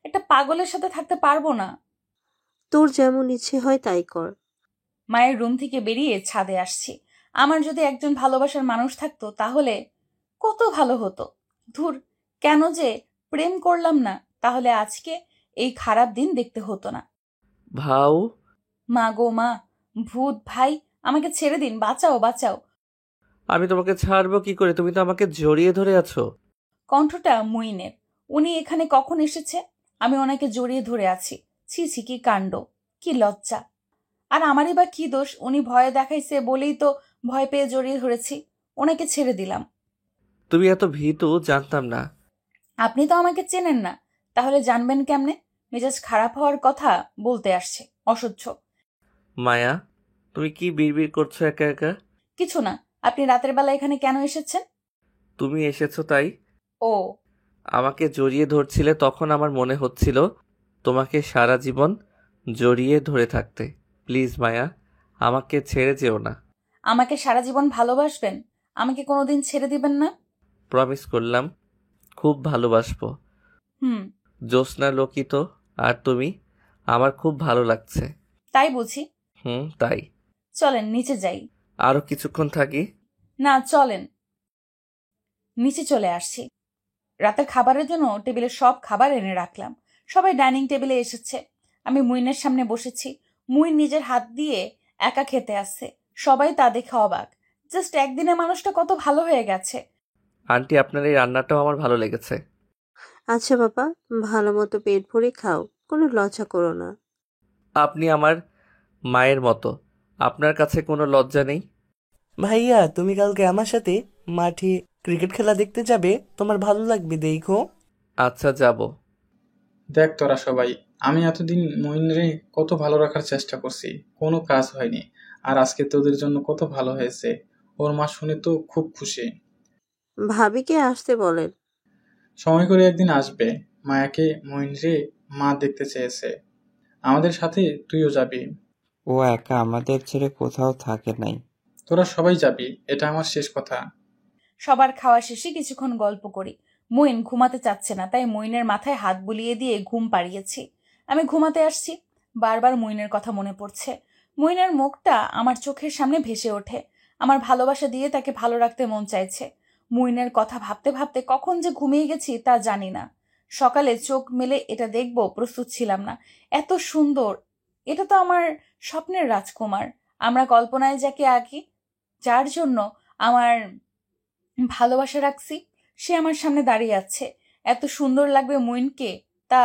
একটা পাগলের সাথে থাকতে পারবো না। তোর যেমন ইচ্ছে হয় তাই কর। মায়ের রুম থেকে বেরিয়ে ছাদে আসছি। আমার যদি একজন ভালোবাসার মানুষ থাকতো তাহলে কত ভালো হতো। ধুর, কেন যে প্রেম করলাম না, তাহলে আজকে এই খারাপ দিন দেখতে হতো না। ভাউ, মা গো মা, ভূত ভাই, আমাকে ছেড়ে দিন, বাঁচাও বাঁচাও। আমি তোমাকে ছাড়বো কি করে? তুমি তো আমাকে জড়িয়ে ধরে আছো। কণ্ঠটা মুইনের। উনি এখানে কখন এসেছে? আমি ওনাকে জড়িয়ে ধরে আছি। ছি ছি, কি কাণ্ড, কি লজ্জা। আর আমারই বা কি দোষ? উনি ভয় দেখাইছে বলেই তো ভয় পেয়ে জড়িয়ে ধরেছি। ওনাকে ছেড়ে দিলাম। তুমি এত ভীতু জানতাম না। আপনি তো আমাকে চেনেন না, তাহলে জানবেন কেমনে? মেজাজ খারাপ হওয়ার কথা বলতে আসছে, অসহ্য। মায়া, তুমি কি বিড়বিড় করছো একা একা? কিছু না। আপনি রাতের বেলা এখানে কেন এসেছেন? তুমি এসেছো তাই। ও, আমাকে জড়িয়ে ধরছিলে, তখন আমার মনে হচ্ছিল তোমাকে সারা জীবন জড়িয়ে ধরে থাকতে। প্লিজ মায়া, আমাকে ছেড়ে যেও না। আমাকে সারা জীবন ভালোবাসবেন? আমাকে কোনোদিন ছেড়ে দিবেন না? প্রমিস করলাম, খুব ভালোবাসবো। হুম, জ্যোৎস্না লোকিত আর তুমি, আমার খুব ভালো লাগছে। তাই বুঝি। তাই। চলেন নিচে যাই। আরো কিছুক্ষণ থাকি? না, চলেন। নিচে চলে আসছি। রাতের খাবারের জন্য টেবিলে সব খাবার এনে রাখলাম। সবাই ডাইনিং টেবিলে এসেছে। আমি মুইনের সামনে বসেছি। মুইন নিজের হাত দিয়ে একা খেতে আসছে। সবাই তা দেখে অবাক। জাস্ট একদিনে মানুষটা কত ভালো হয়ে গেছে। আন্টি, আপনার এই রান্নাটাও আমার ভালো লেগেছে। আচ্ছা বাবা, ভালো মতো পেট ভরে খাও, কোনো লজ্জা করো না। আপনি আমার মায়ের মতো, আপনার কাছে কোনো লজ্জা নেই? ভাইয়া, তুমি কালকে আমার সাথে মাঠে ক্রিকেট খেলা দেখতে যাবে? তোমার ভালো লাগবে, দেখো। আচ্ছা, যাব। দেখ তোরা সবাই, আমি এতদিন মইনরে কত ভালো রাখার চেষ্টা করছি, কোনো কাজ হয়নি। আর আজকে তোদের জন্য কত ভালো হয়েছে। ওর মা শুনে তো খুব খুশি। ভাবিকে আসতে বলেন। সময় করে একদিন আসবে। মায়াকে মইনরে মা দেখতে চেয়েছে। আমাদের সাথে তুইও যাবি। ও একা আমাদের ছেড়ে কোথাও থাকে নাই। তোরা সবাই যাবি, এটা আমার শেষ কথা। সবার খাওয়া শেষে কিছুক্ষণ গল্প করি। মইন ঘুমাতে চাচ্ছে না, তাই মইনের মাথায় হাত বুলিয়ে দিয়ে ঘুম পাড়িয়েছি। আমি ঘুমাতে আসছি, বারবার মইনের কথা মনে পড়ছে। মইনের মুখটা আমার চোখের সামনে ভেসে ওঠে। আমার ভালোবাসা দিয়ে তাকে ভালো রাখতে মন চাইছে। মইনের কথা ভাবতে ভাবতে কখন যে ঘুমিয়ে গেছি তা জানি না। সকালে চোখ মেলে এটা দেখব প্রস্তুত ছিলাম না। এত সুন্দর! এটা তো আমার স্বপ্নের রাজকুমার। আমরা কল্পনায় যাকে আঁকি, যার জন্য আমার ভালোবাসা রাখছি, সে আমার সামনে দাঁড়িয়ে আছে। এত সুন্দর লাগবে মইনকে তা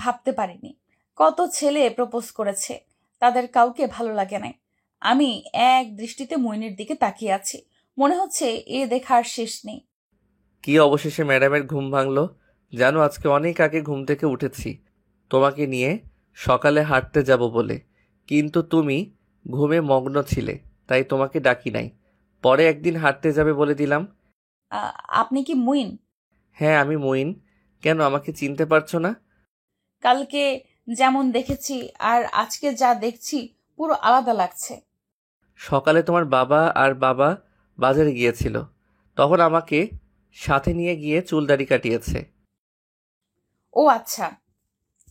ভাবতে পারিনি। কত ছেলে প্রপোজ করেছে, তাদের কাউকে ভালো লাগে নাই। আমি এক দৃষ্টিতে মইনের দিকে তাকিয়ে আছি। মনে হচ্ছে এ দেখার শেষ নেই। কি অবশেষে ম্যাডামের ঘুম ভাঙলো? জানো, আজকে অনেক আগে ঘুম থেকে উঠেছি তোমাকে নিয়ে সকালে হাঁটতে যাব বলে, কিন্তু তুমি ঘুমে মগ্ন ছিলে, তাই তোমাকে ডাকি নাই। পরে একদিন হাঁটতে যাবে বলে দিলাম। আপনি কি মইন? হ্যাঁ, আমি মইন। কেন, আমাকে চিনতে পারছো না? কালকে যেমন দেখেছি আর আজকে যা দেখছি পুরো আলাদা লাগছে। সকালে তোমার বাবা বাজারে গিয়েছিল, তখন আমাকে সাথে নিয়ে গিয়ে চুল দাড়ি কাটিয়েছে। ও আচ্ছা,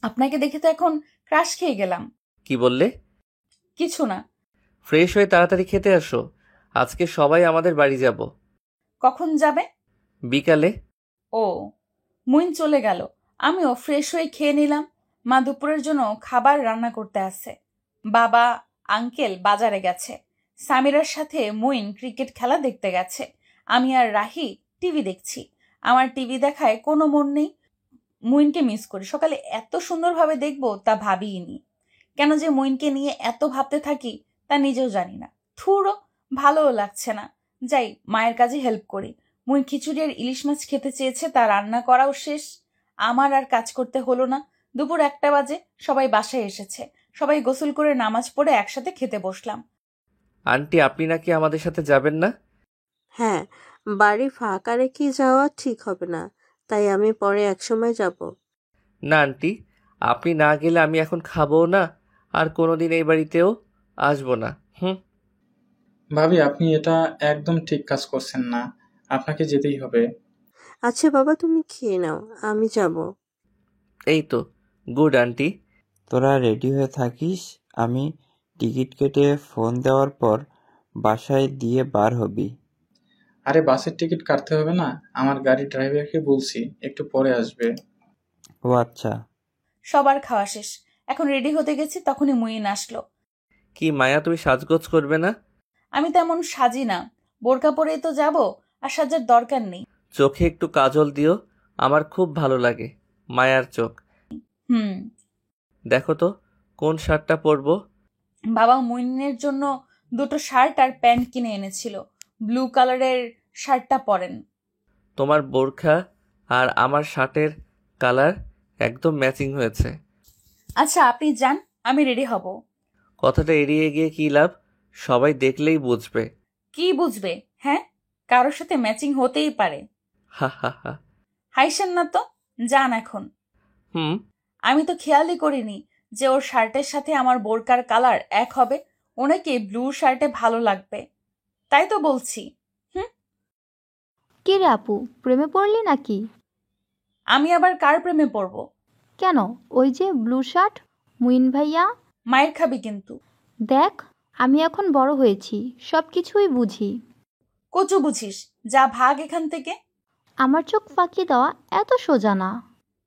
আপনাকে দেখে তো এখন ক্রাশ খেয়ে গেলাম। কি বললে? কিছু না। ফ্রেশ হয়ে তাড়াতাড়ি খেতে আসো, আজকে সবাই আমাদের বাড়ি যাব। কখন যাবে? বিকালে। ও, মইন চলে গেল। আমিও ফ্রেশ হয়ে খেয়ে নিলাম। মা দুপুরের জন্য খাবার রান্না করতে আসে। বাবা আঙ্কেল বাজারে গেছে। সামিরার সাথে মইন ক্রিকেট খেলা দেখতে গেছে। আমি আর রাহি টিভি দেখছি। আমার টিভি দেখায় কোনো মন নেই। মইনকে মিস করি। সকালে এত সুন্দরভাবে দেখবো তা ভাবিইনি। কেন যে মইনকে নিয়ে এত ভাবতে থাকি তা নিজেও জানি না। থুরো, ভালোও লাগছে না। যাই, মায়ের কাজে হেল্প করি। মইন খিচুড়ি আর ইলিশ মাছ খেতে চেয়েছে, তা রান্না করাও শেষ। আমার আর কাজ করতে হলো না। দুপুর 1টা বাজে, সবাই বাসায় এসেছে। সবাই গোসল করে নামাজ পড়ে একসাথে খেতে বসলাম। আন্টি, আপনি নাকি আমাদের সাথে যাবেন না? হ্যাঁ, বাড়ি ফাঁকা রেখে যাওয়া ঠিক হবে না, তাই আমি পরে একসময় যাব। না আন্টি, আপনি না গেলে আমি এখন খাবো না, আর কোনোদিন এই বাড়িতেও আসবো না। ভাবি, আপনি এটা একদম ঠিক কাজ করছেন না। আপনাকে যেতেই হবে। আচ্ছা বাবা, তুমি খেয়ে নাও, আমি যাব। এই তো গুড আন্টি। তোরা রেডি হয়ে থাকিস, আমি টিকিট কেটে ফোন দেওয়ার পর বাসায় দিয়ে বার হবি। আরে, বাসের টিকিট কাটতে হবে না, আমার গাড়ির ড্রাইভারকে বলছি, একটু পরে আসবে। ও আচ্ছা। সবার খাওয়া শেষ, এখন রেডি হতে গেছি, তখনই মইন আসলো। কি মায়া, তুমি সাজগোজ করবে না? আমি তেমন সাজি না, বোরকা পরেই তো যাব, আর সাজার দরকার নেই। চোখে একটু কাজল দিও, আমার খুব ভালো লাগে মায়ার চোখ। দেখো তো কোন শার্টটা পরবো। বাবা মইনের জন্য 2টো শার্ট আর প্যান্ট কিনে এনেছিল। ব্লু কালারের শার্টটা পরেন। তোমার বোরখা আর আমার শার্টের কালার একদম ম্যাচিং হয়েছে। আচ্ছা, আপনি যান, আমি রেডি হব। কথাটা এড়িয়ে গিয়ে কি লাভ, সবাই দেখলেই বুঝবে। কি বুঝবে? হ্যাঁ, কারোর সাথে ম্যাচিং হতেই পারে। হা হা হা। হাইসেন না তো, যান এখন। আমি তো খেয়ালই করিনি যে ওর শার্টের সাথে আমার বোরকার কালার এক হবে। ওনাকে ব্লু শার্টে ভালো লাগবে, তাই তো বলছি। কে রে আপু, প্রেমে পড়লি নাকি? আমি আবার কার প্রেমে পড়ব? কেন, ওই যে ব্লু শার্ট মুইন ভাইয়া। মায়ের খাবি কিন্তু। দেখ, আমি এখন বড় হয়েছি, সব কিছুই বুঝি। কচু বুঝিস, যা ভাগ এখান থেকে। আমার চোখ ফাঁকি দেওয়া এত সোজা না।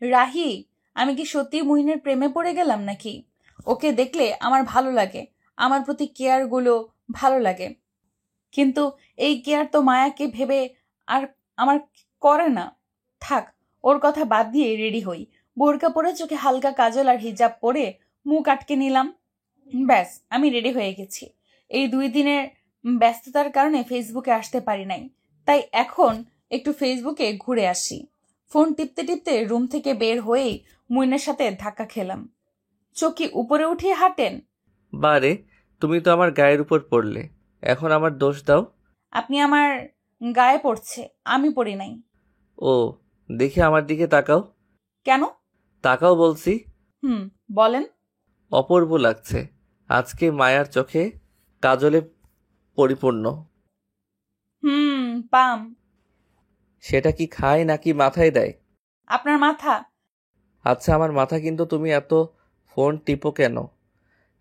রাহি, আমি কি সত্যি মুহিনের প্রেমে পড়ে গেলাম নাকি? ওকে দেখলে আমার ভালো লাগে, আমার প্রতি কেয়ারগুলো ভালো লাগে, কিন্তু এই কেয়ার তো মায়াকে ভেবে আর আমার করে না। থাক, ওর কথা বাদ দিয়ে রেডি হই। বোরকা পরে, চোখে হালকা কাজল আর হিজাব পরে মুখ আটকে নিলাম। ব্যাস, আমি রেডি হয়ে গেছি। এই 2 দিনের ব্যস্ততার কারণে ফেসবুকে আসতে পারি নাই, তাই এখন একটু ফেসবুকে ঘুরে আসি। ফোন টিপতে টিপতে রুম থেকে বের হয়েই মুইনের সাথে ধাক্কা খেলাম। চোখ কি উপরে উঠিয়ে হাঁটেন? বারে, তুমি তো আমার গায়ের উপর পড়লে, এখন আমার দোষ দাও। আপনি আমার গায়ে পড়ছে, আমি পড়ি নাই। ও, দেখি আমার দিকে তাকাও। কেন? তাকাও বলছি। বলেন। অপূর্ব লাগছে আজকে, মায়ার চোখে কাজলে পরিপূর্ণ। পাম। সেটা কি খায় নাকি মাথায় দেয়? আপনার মাথা। আচ্ছা, আমার মাথা, কিন্তু তুমি এত ফোন টিপো কেন?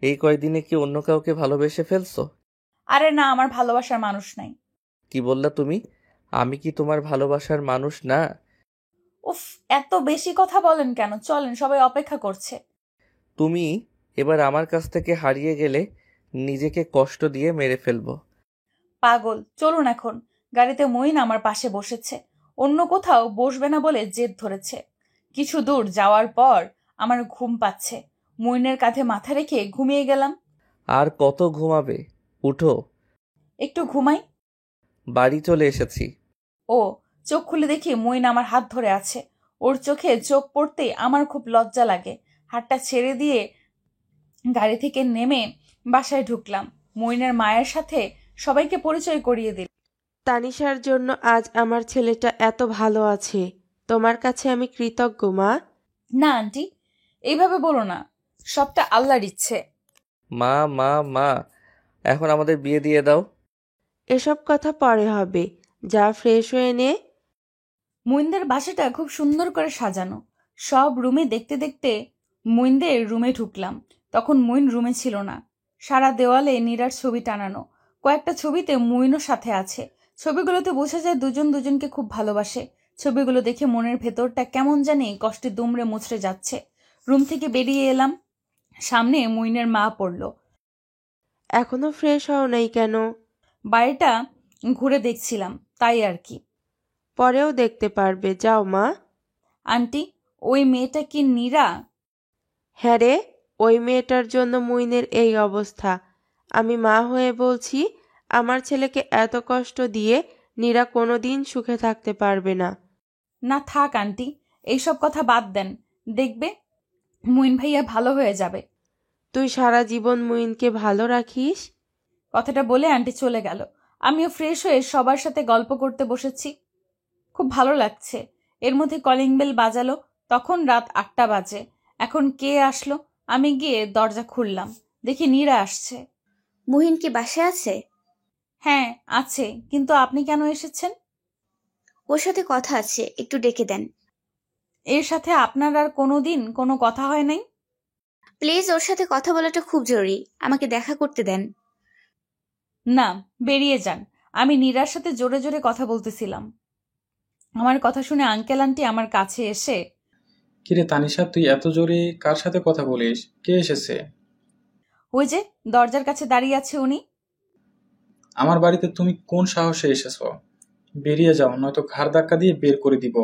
এই কয়দিনে কি অন্য কাউকে ভালোবেসে ফেলছো? আরে না, আমার ভালোবাসার মানুষ নাই। কি বললা তুমি? আমি কি তোমার ভালোবাসার মানুষ না? উফ, এত বেশি কথা বলেন কেন? চলেন, সবাই অপেক্ষা করছে। তুমি এবার আমার কাছ থেকে হারিয়ে গেলে নিজেকে কষ্ট দিয়ে মেরে ফেলবো। পাগল, চলুন এখন। গাড়িতে মইন আমার পাশে বসেছে, অন্য কোথাও বসবে না বলে জেদ ধরেছে। কিছু দূর যাওয়ার পর আমার ঘুম পাচ্ছে, মইনের কাঁধে মাথা রেখে ঘুমিয়ে গেলাম। আর কত ঘুমাবে? উঠো। একটু ঘুমাই। বাড়ি চলে এসেছি। ও, চোখ খুলে দেখি মইন আমার হাত ধরে আছে। ওর চোখে চোখ পড়তেই আমার খুব লজ্জা লাগে। হাতটা ছেড়ে দিয়ে গাড়ি থেকে নেমে বাসায় ঢুকলাম। মইনের মায়ের সাথে সবাইকে পরিচয় করিয়ে দিল। তানিশার জন্য আজ আমার ছেলেটা এত ভালো আছে। তোমার কাছে আমি কৃতজ্ঞ মা। না আন্টি, এইভাবে বলো না, সবটা আল্লাহর ইচ্ছে। মা মা মা, এখন আমাদের বিয়ে দিয়ে দাও। এসব কথা পরে হবে, যা ফ্রেশ হয়ে নে। মইনদের বাসাটা খুব সুন্দর করে সাজানো। সব রুমে দেখতে দেখতে মইনদের রুমে ঢুকলাম। তখন মইন রুমে ছিল না। সারা দেওয়ালে নীরার ছবি টানানো। কয়েকটা ছবিতে মইনও সাথে আছে। ছবিগুলোতে বোঝা যায় দুজন দুজনকে খুব ভালোবাসে। ছবিগুলো দেখে মনের ভেতরটা কেমন জানি কষ্টে দুমড়ে মুচড়ে যাচ্ছে। রুম থেকে বেরিয়ে এলাম, সামনে মইনের মা পড়ল। এখনো ফ্রেশ হও নাই কেন? বাড়িটা ঘুরে দেখছিলাম, তাই আর কি। পরেও দেখতে পারবে, যাও মা। আন্টি, ওই মেয়েটা কি নীরা? হ্যাঁ রে, ওই মেয়েটার জন্য মুইনের এই অবস্থা। আমি মা হয়ে বলছি, আমার ছেলেকে এত কষ্ট দিয়ে নীরা কোনোদিন সুখে থাকতে পারবে না। না থাক আন্টি, এইসব কথা বাদ দেন, দেখবে মুইন ভাইয়া ভালো হয়ে যাবে। তুই সারা জীবন মুইনকে ভালো রাখিস। কথাটা বলে আন্টি চলে গেল। আমিও ফ্রেশ হয়ে সবার সাথে গল্প করতে বসেছি। খুব ভালো লাগছে। এর মধ্যে কলিং বেল বাজালো, তখন রাত 8টা বাজে। এখন কে আসলো? আমি গিয়ে দরজা খুললাম, দেখি নীরা আসছে। মুহিন কি বাসায় আছে? হ্যাঁ আছে, কিন্তু আপনি কেন এসেছেন? ওর সাথে কথা আছে, একটু ডেকে দেন। এর সাথে আপনার আর কোনোদিন কোনো কথা হয় নাই? প্লিজ, ওর সাথে কথা বলাটা খুব জরুরি, আমাকে দেখা করতে দেন। না, বেরিয়ে যান। আমি নীরার সাথে জোরে জোরে কথা বলতেছিলাম। আমার কথা শুনে আঙ্কেল আন্টি আমার কাছে এসে, কিরে তানিশা, তুই এত জোরে কার সাথে কথা বলিস? কে এসেছে? ওই যে দরজার কাছে দাঁড়িয়ে আছে উনি। আমার বাড়িতে তুমি কোন সাহসে এসেছো? বেরিয়ে যাও, নয়তো ঘাড় ধাক্কা দিয়ে বের করে দিব।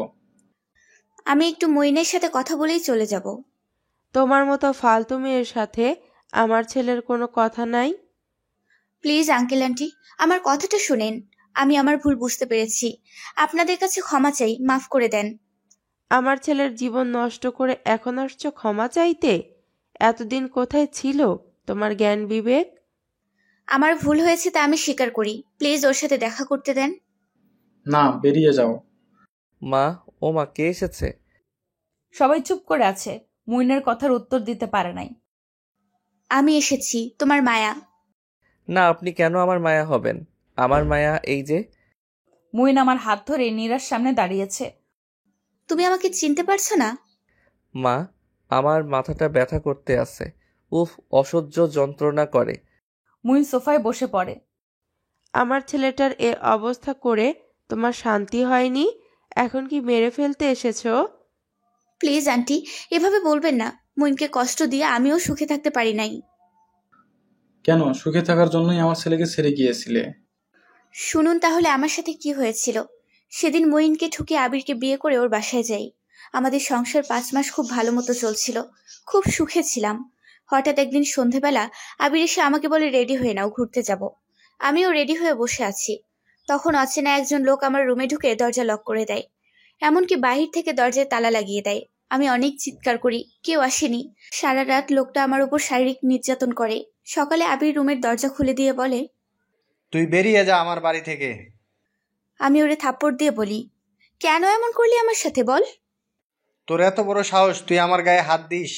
আমি একটু মইনের সাথে কথা বলেই চলে যাব। তোমার মতো ফালতু মেয়ের সাথে আমার ছেলের কোনো কথা নাই। প্লিজ আঙ্কেল আন্টি, আমার কথাটা শুনেন। আমি আমার ভুল বুঝতে পেরেছি, আপনাদের কাছে ক্ষমা চাই, মাফ করে দেন। আমার ছেলের জীবন নষ্ট করে এখন আসছো ক্ষমা চাইতে? এতদিন কোথায় ছিল তোমার জ্ঞান বিবেক? আমার ভুল হয়েছে তা আমি স্বীকার করি, প্লিজ ওর সাথে দেখা করতে দেন। না, বেরিয়ে যাও। মা, ও মা, কে এসেছে? সবাই চুপ করে আছে, মুইনের কথার উত্তর দিতে পারে নাই। আমি এসেছি, তোমার মায়া। না, আপনি কেন আমার মায়া হবেন? আমার মায়া এই যে। মুইন আমার হাত ধরে নীরার সামনে দাঁড়িয়েছে। তুমি আমাকে চিনতে পারছো না? মা, আমার মাথাটা ব্যথা করতে আছে। উফ, অসহ্য যন্ত্রণা করে। মুইন সোফায় বসে পড়ে। আমার ছেলেটার এ অবস্থা করে তোমার শান্তি হয়নি? এখন কি মেরে ফেলতে এসেছো? প্লিজ আন্টি, এভাবে বলবেন না। মুইনকে কষ্ট দিয়ে আমিও সুখে থাকতে পারি নাই। কেন? সুখে থাকার জন্যই আমার ছেলেকে ছেড়ে গিয়েছিলে? শুনুন তাহলে আমার সাথে কি হয়েছিল। সেদিন মুইনকে ঠুকে আবিরকে বিয়ে করে ওর বাসায় যাই। আমাদের সংসার 5 মাস খুব ভালো মতো চলছিল, খুব সুখে ছিলাম। হঠাৎ একদিন সন্ধেবেলা আবির এসে আমাকে বলে রেডি হয়ে নাও, ঘুরতে যাব। আমিও রেডি হয়ে বসে আছি। তখন অচেনা একজন লোক আমার রুমে ঢুকে দরজা লক করে দেয়, এমনকি বাহির থেকে দরজায় তালা লাগিয়ে দেয়। আমি অনেক চিৎকার করি, কেউ আসেনি। সারা রাত লোকটা আমার উপর শারীরিক নির্যাতন করে। সকালে আবির রুমের দরজা খুলে দিয়ে বলে, তুই বেরিয়ে যা আমার বাড়ি থেকে। আমি ওরে থাপ্পড় দিয়ে বলি, কেন এমন করলি আমার সাথে বল? তোর এত বড় সাহস, তুই আমার গায়ে হাত দিস?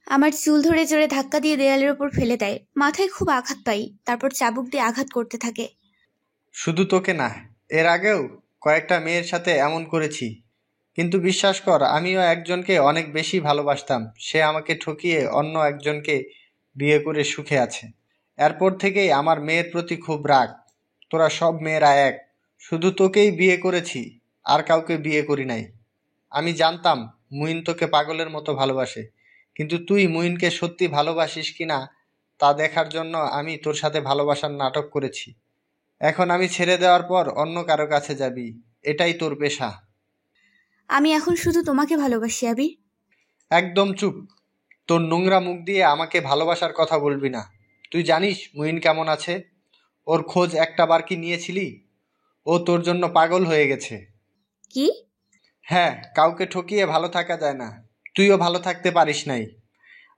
আমার চুল ধরে জোরে ধাক্কা দিয়ে দেয়ালের উপর ফেলে দেয়। মাথায় খুব আঘাত পাই, তারপর চাবুক দিয়ে আঘাত করতে থাকে। শুধু তোকে না, এর আগেও কয়েকটা মেয়ের সাথে এমন করেছি, কিন্তু বিশ্বাস কর আমিও একজনকে অনেক বেশি ভালোবাসতাম। সে আমাকে ঠকিয়ে অন্য একজনকে বিয়ে করে সুখে আছে। এরপর থেকেই আমার মেয়ের প্রতি খুব রাগ। তোরা সব মেয়েরা এক, শুধু তোকেই বিয়ে করেছি, আর কাউকে বিয়ে করি নাই। আমি জানতাম মুইন তোকে পাগলের মতো ভালোবাসে, কিন্তু তুই মুইনকে সত্যি ভালোবাসিস কিনা তা দেখার জন্য আমি তোর সাথে ভালোবাসার নাটক করেছি। এখন আমি ছেড়ে দেওয়ার পর অন্য কারো কাছে যাবি, এটাই তোর পেশা। আমি এখন শুধু তোমাকে ভালোবাসি আবির। একদম চুপ। তোর নোংরা মুখ দিয়ে আমাকে ভালোবাসার কথা বলবি না। তুই জানিস মুইন কেমন আছে? ওর খোঁজ একটা বার কি নিয়েছিলি? ও তোর জন্য পাগল হয়ে গেছে। কি? হ্যাঁ, কাউকে ঠকিয়ে ভালো থাকা যায় না। তুইও ভালো থাকতে পারিস নাই।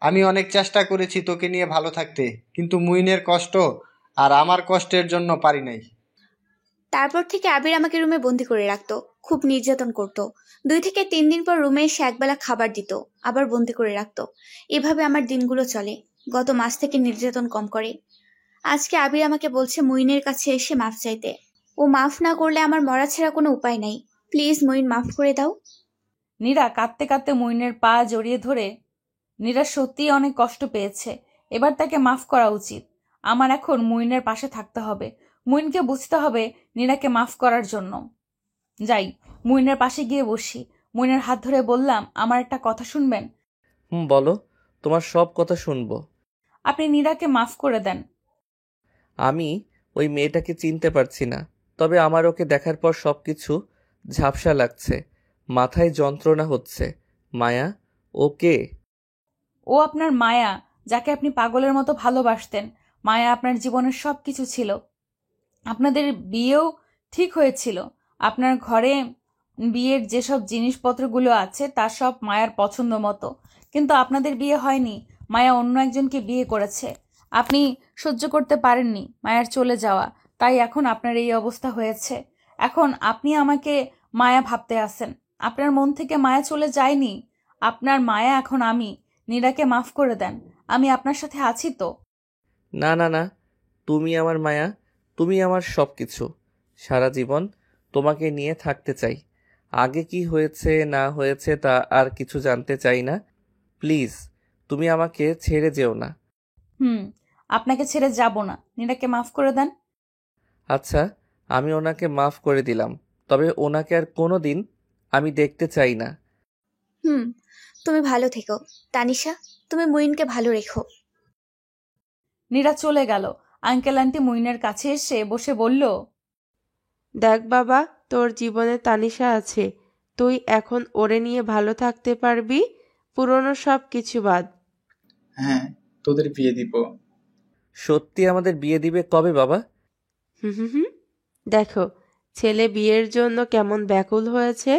আমি অনেক চেষ্টা করেছি তোকে নিয়ে ভালো থাকতে, কিন্তু মুইনের কষ্ট আর আমার কষ্টের জন্য পারি নাই। তারপর থেকে আবির আমাকে রুমে বন্দি করে রাখতো, খুব নির্যাতন করতো। 2 থেকে 3 দিন পর রুমে এসে একবেলা খাবার দিত, আবার বন্দি করে রাখতো। এভাবে আমার দিনগুলো চলে। গত মাস থেকে নির্যাতন কম করে। আজকে আবির আমাকে বলছে মুইনের কাছে এসে মাফ চাইতে। ও মাফ না করলে আমার মরা ছাড়া কোনো উপায় নাই। প্লিজ মুইন, মাফ করে দাও। নীরা কাঁদতে কাঁদতে মুইনের পা জড়িয়ে ধরে, নীরা সত্যিই অনেক কষ্ট পেয়েছে, এবার তাকে মাফ করা উচিত। আমার এখন মুইনের পাশে থাকতে হবে। মুইনকে বুঝতে হবে নীরাকে মাফ করার জন্য। যাই, মুইনের পাশে গিয়ে বসি। মুইনের হাত ধরে বললাম, আমার একটা কথা শুনবেন? বলো, তোমার সব কথা শুনবো। আপনি নীরাকে মাফ করে দেন। আমি ওই মেয়েটাকে চিনতে পারছি না, তবে আমার ওকে দেখার পর সবকিছু ঝাপসা লাগছে, মাথায় যন্ত্রণা হচ্ছে। মায়া, ও কে? ও আপনার মায়া, যাকে আপনি পাগলের মতো ভালোবাসতেন। মায়া আপনার জীবনের সবকিছু ছিল। আপনাদের বিয়েও ঠিক হয়েছিল। আপনার ঘরে বিয়ের যেসব জিনিসপত্রগুলো আছে তা সব মায়ার পছন্দ মতো, কিন্তু আপনাদের বিয়ে হয়নি। মায়া অন্য একজনকে বিয়ে করেছে। আপনি সহ্য করতে পারেননি মায়ার চলে যাওয়া, তাই এখন আপনার এই অবস্থা হয়েছে। এখন আপনি আমাকে মায়া ভাবতে আসেন। আপনার মন থেকে মায়া চলে যায়নি। আপনার মায়া এখন আমি। নীরাকে মাফ করে দেন, আমি আপনার সাথে আছি তো। না না না, তুমি আমার মায়া, তুমি আমার সব কিছু। সারা জীবন তোমাকে নিয়ে থাকতে চাই। আগে কি হয়েছে না হয়েছে তা আর কিছু জানতে চাই না। প্লিজ, তুমি আমাকে ছেড়ে যেও না। আপনাকে ছেড়ে যাব না। নীরাকে মাফ করে দেন। আচ্ছা, আমি ওনাকে মাফ করে দিলাম, তবে ওনাকে আর কোনো দিন আমি দেখতে চাই না। তুমি ভালো থেকো তানিশা, তুমি মুইনকে ভালো রেখো। নীরা চলে গেল। আঙ্কেল আন্টি মুইনের কাছে এসে বসে বলল, দেখ বাবা, তোর জীবনে তানিশা আছে, তুই এখন ওরে নিয়ে ভালো থাকতে পারবি, পুরনো সব কিছু বাদ। হ্যাঁ, তোদের বিয়ে দিব। সত্যি আমাদের বিয়ে দিবে কবে বাবা? হুম, দেখো ছেলে বিয়ের জন্য কেমন ব্যাকুল হয়েছে।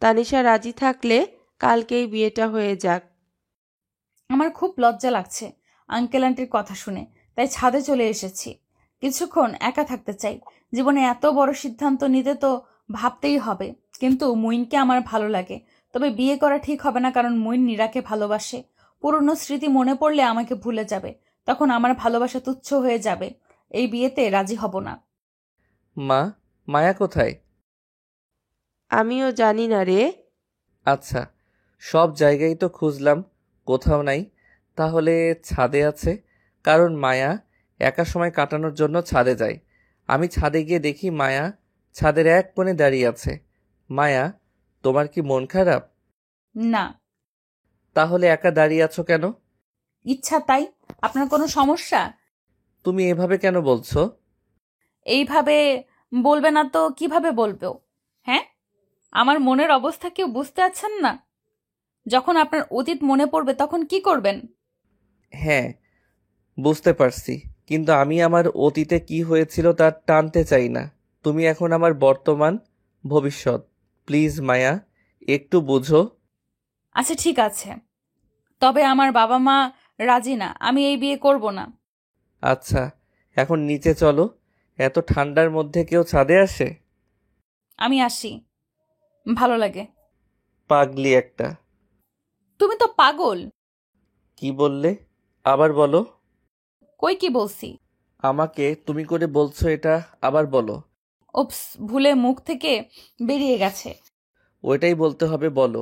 তানিশা রাজি থাকলে কালকেই বিয়েটা হয়ে যাক। আমার খুব লজ্জা লাগছে আঙ্কেল আন্টির কথা শুনে, তাই ছাদে চলে এসেছি। কিছুক্ষণ একা থাকতে চাই। জীবনে এত বড় সিদ্ধান্ত নিতে তো ভাবতেই হবে, কিন্তু মুইনকে আমার ভালো লাগে। তবে বিয়ে করা ঠিক হবে না, কারণ মুইন নীরাকে ভালোবাসে। পুরনো স্মৃতি মনে পড়লে আমাকে ভুলে যাবে, তখন আমার ভালোবাসা তুচ্ছ হয়ে যাবে। এই বিয়েতে রাজি হব না। মা, মায়া কোথায়? আমিও জানি না রে। আচ্ছা, সব জায়গায় তো খুঁজলাম, কোথাও নাই। তাহলে ছাদে আছে, কারণ মায়া একা সময় কাটানোর জন্য ছাদে যায়। আমি ছাদে গিয়ে দেখি মায়া ছাদের এক কোণে দাঁড়িয়ে আছে। মায়া, তোমার কি মন খারাপ? না। তাহলে একা দাঁড়িয়ে আছো কেন? ইচ্ছা তাই। আপনার কোনো সমস্যা? তুমি এভাবে কেন বলছো? এইভাবে বলবে না তো কিভাবে বলবো? হ্যাঁ, আমার মনের অবস্থা কেউ বুঝতে পারছেন না? যখন আপনার অতীত মনে পড়বে তখন কি করবেন? হ্যাঁ, বুঝতে পারছি, কিন্তু আমি আমার অতীতে কি হয়েছিল তা টানতে চাই না। তুমি এখন আমার বর্তমান, ভবিষ্যৎ। প্লিজ মায়া, একটু বুঝো। আচ্ছা ঠিক আছে, তবে আমার বাবা মা রাজি না, আমি এই বিয়ে করব না। আচ্ছা, এখন নিচে চলো। এত ঠান্ডার মধ্যে কেউ ছাদে আসে? আমি আসি, ভালো লাগে। পাগলি একটা। তুমি তো পাগল। কি বললে? আবার বলো। কই কি বলছি? আমাকে তুমি করে বলছো এটা, আবার বলো। উপস, ভুলে মুখ থেকে বেরিয়ে গেছে। ওইটাই বলতে হবে, বলো।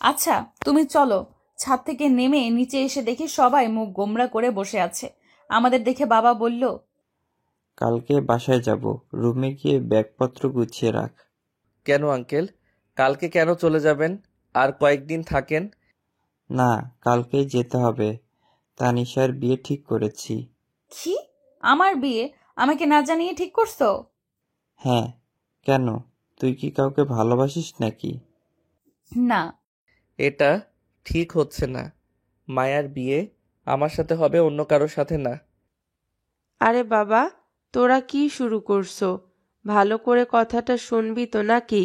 আচ্ছা তুমি চলো। ছাদ থেকে নেমে নিচে এসে দেখি সবাই মুখ গোমড়া করে বসে আছে। আমাদের দেখে বাবা বলল, কালকে বাসায় যাব, রুমে গিয়ে ব্যাগপত্র গুছিয়ে রাখ। কেন আঙ্কেল, কালকে কেন চলে যাবেন? আর কয়েকদিন থাকেন। না, কালকেই যেতে হবে। তানিশার বিয়ে ঠিক করেছি। কি? আমার বিয়ে আমাকে না জানিয়ে ঠিক করছো? হ্যাঁ, কেন? তুই কি কাউকে ভালোবাসিস নাকি? না। এটা ঠিক হচ্ছে না। মায়ার বিয়ে আমার সাথে হবে, অন্য কারোর সাথে না। আরে বাবা, তোরা কি শুরু করছো? ভালো করে কথাটা শুনবি তো নাকি?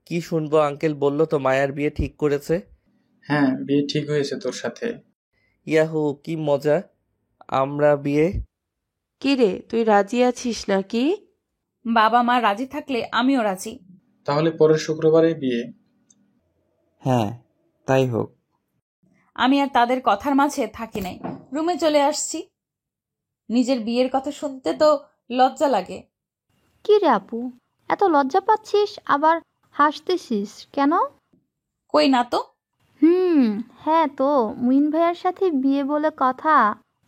কি শুনবো? আঙ্কেল বললো তো মায়ার বিয়ে ঠিক করেছে। হ্যাঁ, বিয়ে ঠিক হয়েছে তোর সাথে। ইয়াহু, কি মজা! আমরা বিয়ে। কিরে, তুই রাজি আছিস নাকি? বাবা মা রাজি থাকলে আমিও রাজি। তাহলে পরের শুক্রবারে বিয়ে। হ্যাঁ, তাই হোক। আমি আর তাদের কথার মাঝে থাকি নাই, রুমে চলে আসছি। নিজের বিয়ের কথা শুনতে তো লজ্জা লাগে। কি রে আপু, এত লজ্জা পাচ্ছিস আবার হাসতেছিস কেন? কই না তো। হ্যাঁ তো, মুইন ভাইয়ার সাথে বিয়ে বলে কথা।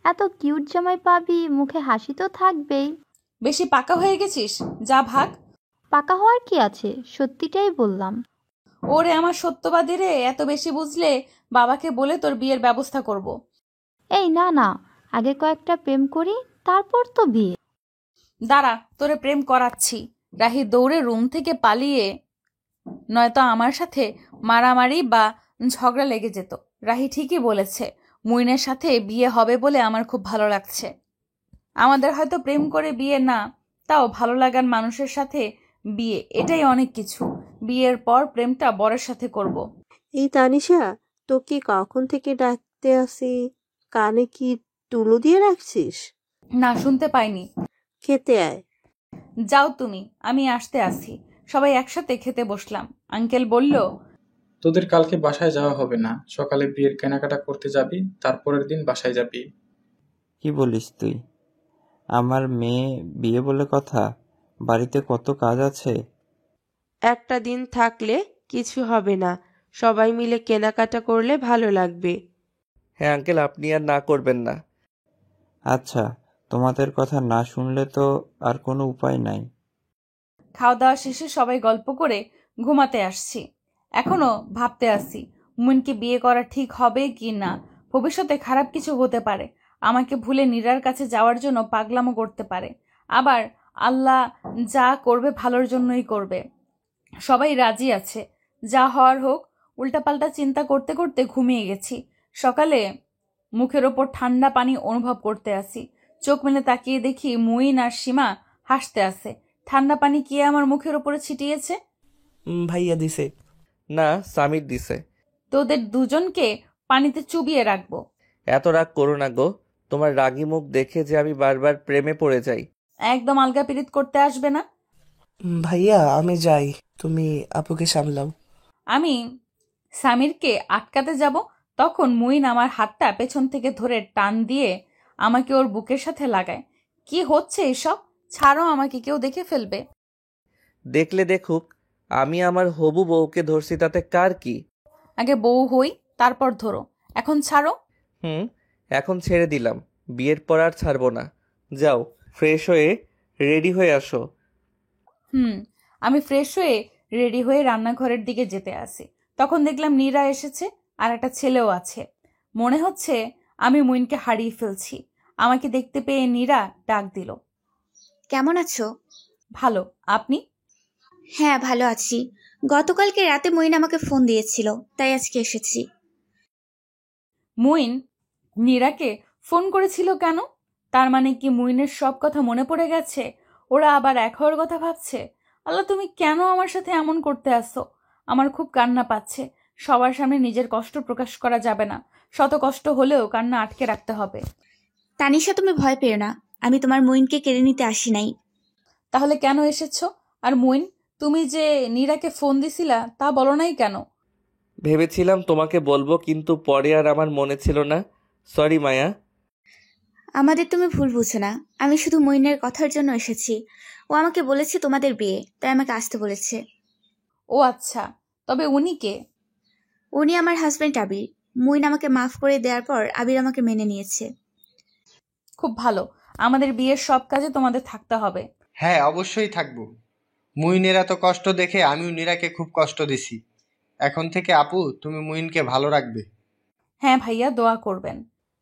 এত কিউট জামাই পাবি, মুখে হাসি তো থাকবেই। বেশি পাকা হয়ে গেছিস, যা ভাগ। পাকা হওয়ার কি আছে, সত্যিটাই বললাম। ওরে আমার সত্যবাদী রে, এত বেশি বুঝলে বাবাকে বলে তোর বিয়ের ব্যবস্থা করব। এই না না, আগে কয়েকটা প্রেম করি, তারপর তো বিয়ে। দাঁড়া, তোরে প্রেম করাচ্ছি। রাহি দৌড়ে রুম থেকে পালিয়ে, নয়তো আমার সাথে মারামারি বা ঝগড়া লেগে যেত। রাহি ঠিকই বলেছে, মুইনের সাথে বিয়ে হবে বলে আমার খুব ভালো লাগছে। আমাদের হয়তো প্রেম করে বিয়ে না, তাও ভালো লাগার মানুষের সাথে বিয়ে, এটাই অনেক কিছু। বিয়ের পর প্রেমটা বরের সাথে করব। এই তানিশা, তোকে কখন থেকে ডাকতে আসি? কানে কি তুলো দিয়ে রাখছিস? না, শুনতে পাইনি। খেতে আয়। যাও তুমি, আমি আসতে আসি। সবাই একসাথে খেতে বসলাম। আঙ্কেল বলল, তোদের কালকে বাসায় যাওয়া হবে না, সকালে বিয়ের কেনাকাটা করতে যাবি, তারপরের দিন বাসায় যাবি। কি বলিস তুই? আমার মেয়ে বিয়ে বলে কথা, বাড়িতে কত কাজ আছে। একটা দিন থাকলে কিছু হবে না, সবাই মিলে কেনাকাটা করলে ভালো লাগবে। হ্যাঁ আঙ্কেল, আপনি আর না করবেন না। আচ্ছা, তোমাদের কথা না শুনলে তো আর কোনো উপায় নাই। খাওয়া দাওয়া শেষে সবাই গল্প করে ঘুমাতে আসছি। এখনো ভাবতে আসি, মুনকে বিয়ে করা ঠিক হবে কি না। ভবিষ্যতে খারাপ কিছু হতে পারে, আমাকে ভুলে নীরার কাছে যাওয়ার জন্য পাগলামো করতে পারে। আবার আল্লাহ যা করবে ভালোর জন্যই করবে। সবাই রাজি আছে, যা হওয়ার হোক। উল্টাপাল্টা চিন্তা করতে করতে ঘুমিয়ে গেছি। সকালে মুখের ওপর ঠান্ডা পানি অনুভব করতে আসি। চোখ মেলে তাকিয়ে দেখি মুইন আর সীমা হাসতে আছে। ঠান্ডা পানি কে আমার মুখের ওপরে ছিটিয়েছে? ভাইয়া দিছে। না, সামির দিছে। তোদের দুজনকে পানিতে চুবিয়ে রাখবো। এত রাগ করো না গো, তোমার রাগী মুখ দেখে যে আমি বারবার প্রেমে পড়ে যাই। একদম আলগা পিরিত করতে আসবে না। ভাইয়া আমি যাই, তুমি আপুকে সামলাও। আমি সামিরকে আটকাতে যাব, তখন মুইন আমার হাতটা পেছন থেকে ধরে টান দিয়ে আমাকে ওর বুকের সাথে লাগায়। কি হচ্ছে এসব? ছাড়ো আমাকে, কেউ দেখে ফেলবে। দেখলে দেখুক, আমি আমার হবু বউকে ধরছি, তাতে কার কি? আগে বউ হই, তারপর ধরো। এখন ছাড়ো। এখন ছেড়ে দিলাম, বিয়ের পর আর ছাড়বো না। যাও, ফ্রেশ হয়ে রেডি হয়ে আসো। আমি ফ্রেশ হয়ে রেডি হয়ে রান্নাঘরের দিকে যেতে আসি। তখন দেখলাম নীরা এসেছে, আর একটা ছেলেও আছে। মনে হচ্ছে আমি মুইনকে হারিয়ে ফেলছি। আমাকে দেখতে পেয়ে নীরা ডাক দিল, কেমন আছো? ভালো, আপনি? হ্যাঁ, ভালো আছি। গতকালকে রাতে মইন আমাকে ফোন দিয়েছিল, তাই আজকে এসেছি। মুইন নীরাকে ফোন করেছিল কেন? তার মানে কি মুইনের সব কথা মনে পড়ে গেছে? ওরা আবার এক হওয়ার কথা ভাবছে? আল্লাহ, তুমি কেন আমার সাথে এমন করতে আসো? আমার খুব কান্না পাচ্ছে। সবার সামনে নিজের কষ্ট প্রকাশ করা যাবে না। শত কষ্ট হলেও কান্না আটকে রাখতে হবে। তানিশা, তুমি ভয় পেও না, আমি তোমার মইনকে কেড়ে নিতে আসি নাই। তাহলে কেন এসেছো? আর মইন, তুমি যে নীরাকে ফোন দিছিলা তা বলো নাই কেন? ভেবেছিলাম তোমাকে বলবো, কিন্তু পরে আর আমার মনে ছিল না। সরি মায়া। আমাদের তুমি ভুল বুঝো না, আমি শুধু মইনের কথার জন্য এসেছি। ও আমাকে বলেছে তোমাদের বিয়ে, তাই আমাকে আসতে বলেছে। ও আচ্ছা, তবে উনি কে? উনি আমার হাজবেন্ড আবির। মইন আমাকে মাফ করে দেওয়ার পর আবির আমাকে মেনে নিয়েছে। খুব ভালো, আমাদের বিয়ের সব কাজে তোমাদের থাকতে হবে। হ্যাঁ, অবশ্যই থাকবো। মুইনের এত কষ্ট দেখে আমিও নীরাকে খুব কষ্ট দিছি। এখন থেকে আপু তুমি মুইনকে ভালো রাখবে। হ্যাঁ ভাইয়া, দোয়া করবেন।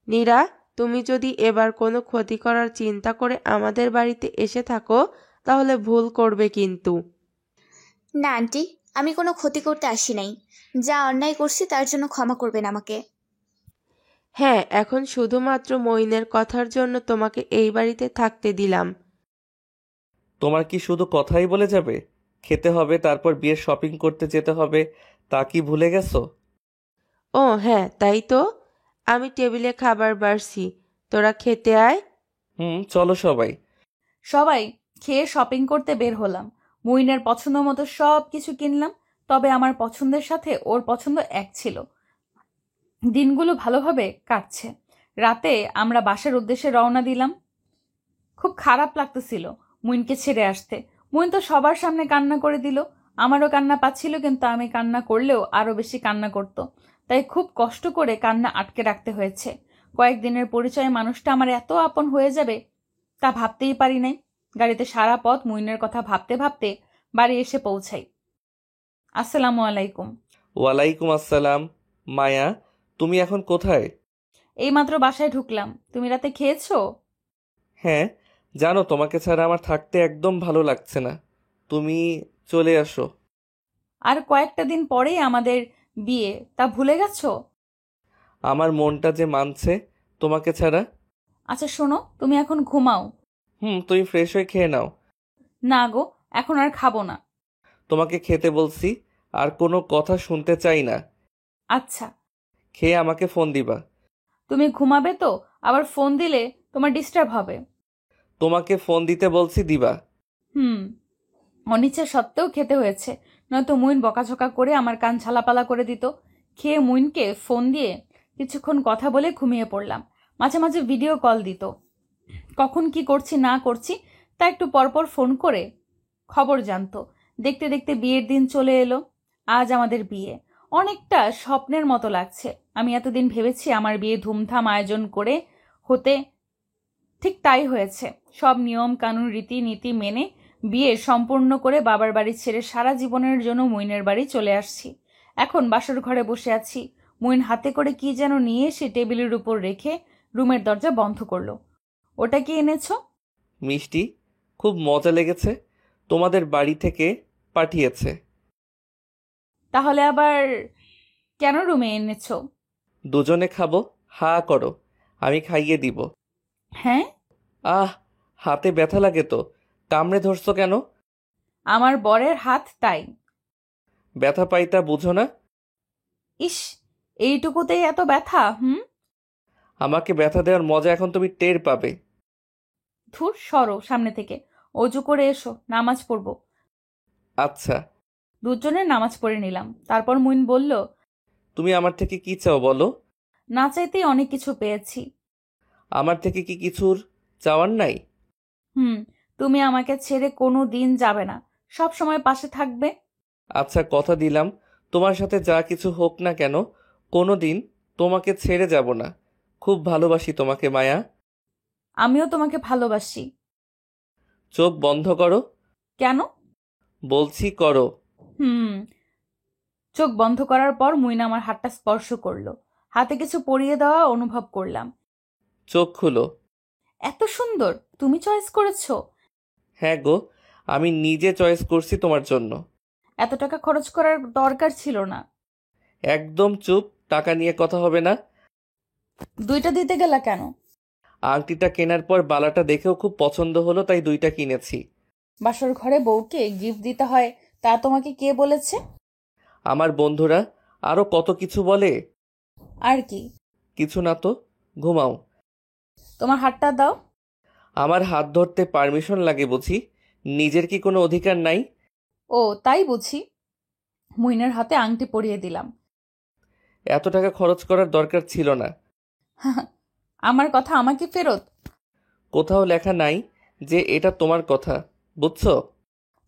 নীরা, তুমি যদি এবার কোনো ক্ষতি করার চিন্তা করে আমাদের বাড়িতে এসে থাকো তাহলে ভুল করবে কিন্তু। না আন্টি, আমি কোনো ক্ষতি করতে আসি নাই। যা অন্যায় করছি তার জন্য ক্ষমা করবেন আমাকে। হ্যাঁ, এখন শুধুমাত্র মইনের কথার জন্য তোমাকে এই বাড়িতে থাকতে দিলাম। তোমার কি শুধু কথাই বলে যাবে? খেতে হবে, তারপর বিয়ের শপিং করতে যেতে হবে, তা কি ভুলে গেছো? ও হ্যাঁ, তাই তো। আমি টেবিলে খাবার বাড়ছি, তোরা খেতে আয়। চলো সবাই। সবাই খেয়ে শপিং করতে বের হলাম। মুইনের পছন্দ মতো সব কিছু কিনলাম, তবে আমার পছন্দের সাথে ওর পছন্দ এক ছিল। দিনগুলো ভালোভাবে কাটছে। রাতে আমরা বাসার উদ্দেশ্যে রওনা দিলাম। খুব খারাপ লাগতেছিল মুইনকে ছেড়ে আসতে। মুইন তো সবার সামনে কান্না করে দিল। আমারও কান্না পাচ্ছিল, কিন্তু আমি কান্না করলেও আরো বেশি কান্না করত। তাই খুব কষ্ট করে কান্না আটকে রাখতে হয়েছে। কয়েকদিনের পরিচয়ে মানুষটা আমার এত আপন হয়ে যাবে তা ভাবতেই পারি নাই। গাড়িতে সারা পথ মুইনের কথা ভাবতে ভাবতে বাড়ি এসে পৌঁছাই। আসসালামু আলাইকুম। ওয়ালাইকুম আসসালাম। মায়া, তুমি এখন কোথায়? এইমাত্র বাসায় ঢুকলাম। তুমি রাতে খেয়েছো? হ্যাঁ, জানো তোমাকে ছাড়া আমার থাকতে একদম ভালো লাগছে না। তুমি চলে আসো। আর কয়েকটা দিন পরেই আমাদের বিয়ে, তা ভুলে গেছো? আমার মনটা যে মানছে তোমাকে ছাড়া। আচ্ছা শোনো, তুমি এখন ঘুমাও। তুমি ফ্রেশ হয়ে খেয়ে নাও। না গো, এখন আর খাবো না। তোমাকে খেতে বলছি, আর কোনো কথা শুনতে চাই না। আচ্ছা। খেয়ে আমাকে ফোন দিবা। তুমি ঘুমাবে তো, আবার ফোন দিলে তোমার ডিস্টার্ব হবে। তোমাকে ফোন দিতে বলছি, দিবা। অনিচ্ছা সত্ত্বেও খেতে হয়েছে, নয়তো মুইন বকাঝকা করে আমার কান ঝালাপালা করে দিত। খেয়ে মুইনকে ফোন দিয়ে কিছুক্ষণ কথা বলে ঘুমিয়ে পড়লাম। মাঝে মাঝে ভিডিও কল দিত। কখন কি করছি না করছি তা একটু পরপর ফোন করে খবর জানতো। দেখতে দেখতে বিয়ের দিন চলে এলো। আজ আমাদের বিয়ে। অনেকটা স্বপ্নের মতো লাগছে। আমি এতদিন ভেবেছি আমার বিয়ে ধুমধাম আয়োজন করে হতে, ঠিক তাই হয়েছে। সব নিয়ম কানুন রীতিনীতি মেনে বিয়ে সম্পূর্ণ করে বাবার বাড়ি ছেড়ে সারা জীবনের জন্য মুইনের বাড়ি চলে আসছি। এখন বাসর ঘরে বসে আছি। মুইন হাতে করে কি যেন নিয়ে এসে টেবিলের উপর রেখে রুমের দরজা বন্ধ করলো। ওটা কি এনেছো? মিষ্টি, খুব মজা লেগেছে। তোমাদের বাড়ি থেকে পাঠিয়েছে। তাহলে আবার কেন রুমে এনেছো? দুজনে খাবো, হা করো, আমি খাইয়ে দিব। হ্যাঁ? হাতে ব্যথা লাগে তো, কামড়ে ধরছো কেন? আমার বরের হাত, তাই। ব্যথা পাইতা বুঝো না? ইস, এইটুকুতেই এত ব্যথা? আমাকে ব্যথা দেওয়ার মজা এখন তুমি টের পাবে। ধুর, সরো সামনে থেকে। অজু করে এসো, নামাজ পড়বো। আচ্ছা। দুজনের নামাজ পড়ে নিলাম। তারপর মুইন বলল, তুমি আমার থেকে কি চাও বলো? না চাইতেই অনেক কিছু পেয়েছি। আমার থেকে কি কিছুর চাওয়ার নাই? তুমি আমাকে ছেড়ে কোনো দিন যাবে না, সব সময় পাশে থাকবে। আচ্ছা, কথা দিলাম, তোমার সাথে যা কিছু হোক না কেন কোনো দিন তোমাকে ছেড়ে যাব না। খুব ভালোবাসি তোমাকে মায়া। আমিও তোমাকে ভালোবাসি। চোখ বন্ধ করো। কেন? বলছি করো। চোখ বন্ধ করার পর মুইন আমার হাতটা স্পর্শ করলো। হাতে কিছু পরিয়ে দেওয়া অনুভব করলাম। চোখ খুলো। এত সুন্দর, তুমি চয়েস করেছো? হ্যাঁ গো, আমি নিজে চয়েস করছি তোমার জন্য। এত টাকা খরচ করার দরকার ছিল না। একদম চুপ, টাকা নিয়ে কথা হবে না। দুইটা দিতে গেলা কেন? আংটিটা কেনার পর বালাটা দেখেও খুব পছন্দ হলো, তাই দুইটা কিনেছি। বাসর ঘরে বউকে গিফট দিতে হয় তা তোমাকে কে বলেছে? আমার বন্ধুরা। আরো কত কিছু বলে। আর কি? কিছু না তো, ঘুমাও। তোমার হাতটা দাও। আমার হাত ধরতে পারমিশন লাগে বুঝি? নিজের কি কোনো অধিকার নাই? ও তাই বুঝি। মুইনের হাতে আংটি পরিয়ে দিলাম। এত টাকা খরচ করার দরকার ছিল না। আমার কথা আমাকে ফেরত। কোথাও লেখা নাই যে এটা তোমার কথা, বুঝছো?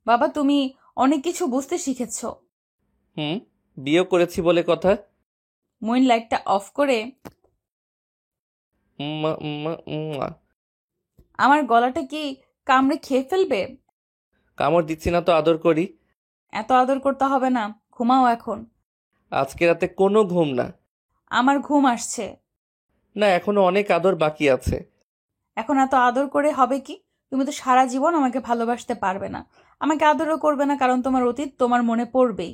বাবা, তুমি অনেক কিছু বুঝতে শিখেছ। বিয়ে করেছি বলে কথা। মুইন লাইটটা অফ করে উম্মা, উম্মা, উম্মা। আমার গলাটা কি কামড়ে খেয়ে ফেলবে? কামড় দিচ্ছি না তো, আদর করি। এত আদর করতে হবে না, ঘুমাও এখন। আজকে রাতে কোনো ঘুম না। আমার ঘুম আসছে। না, এখনো অনেক আদর বাকি আছে। এখন এত আদর করে হবে কি? তুমি তো সারা জীবন আমাকে ভালোবাসতে পারবে না। আমাকে আদরও করবে না, কারণ তোমার অতীত তোমার মনে পড়বেই।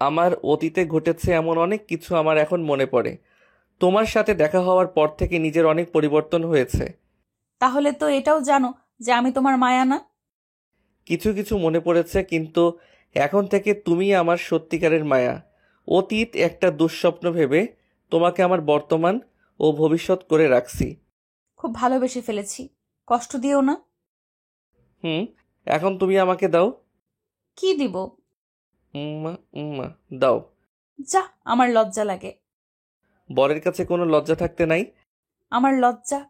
আমার অতীতে ঘটেছে এমন অনেক কিছু আমার এখন মনে পড়ে। তোমার সাথে দেখা হওয়ার পর থেকে নিজের অনেক পরিবর্তন হয়েছে। তাহলে তো এটাও জানো যে আমি তোমার মায়া না। কিছু কিছু মনে পড়েছে, কিন্তু এখন থেকে তুমি আমার সত্যিকারের মায়া। অতীত একটা দুঃস্বপ্ন ভেবে তোমাকে আমার বর্তমান ও ভবিষ্যৎ করে রাখছি। খুব ভালোবেসে ফেলেছি, কষ্ট দিও না। এখন তুমি আমাকে দাও। কি দিব? উম্মা, উম্মা, দাও। যা, আমার লজ্জা লাগে। বরের কাছে কোনো লজ্জা থাকতে নাই? আমার লজ্জা।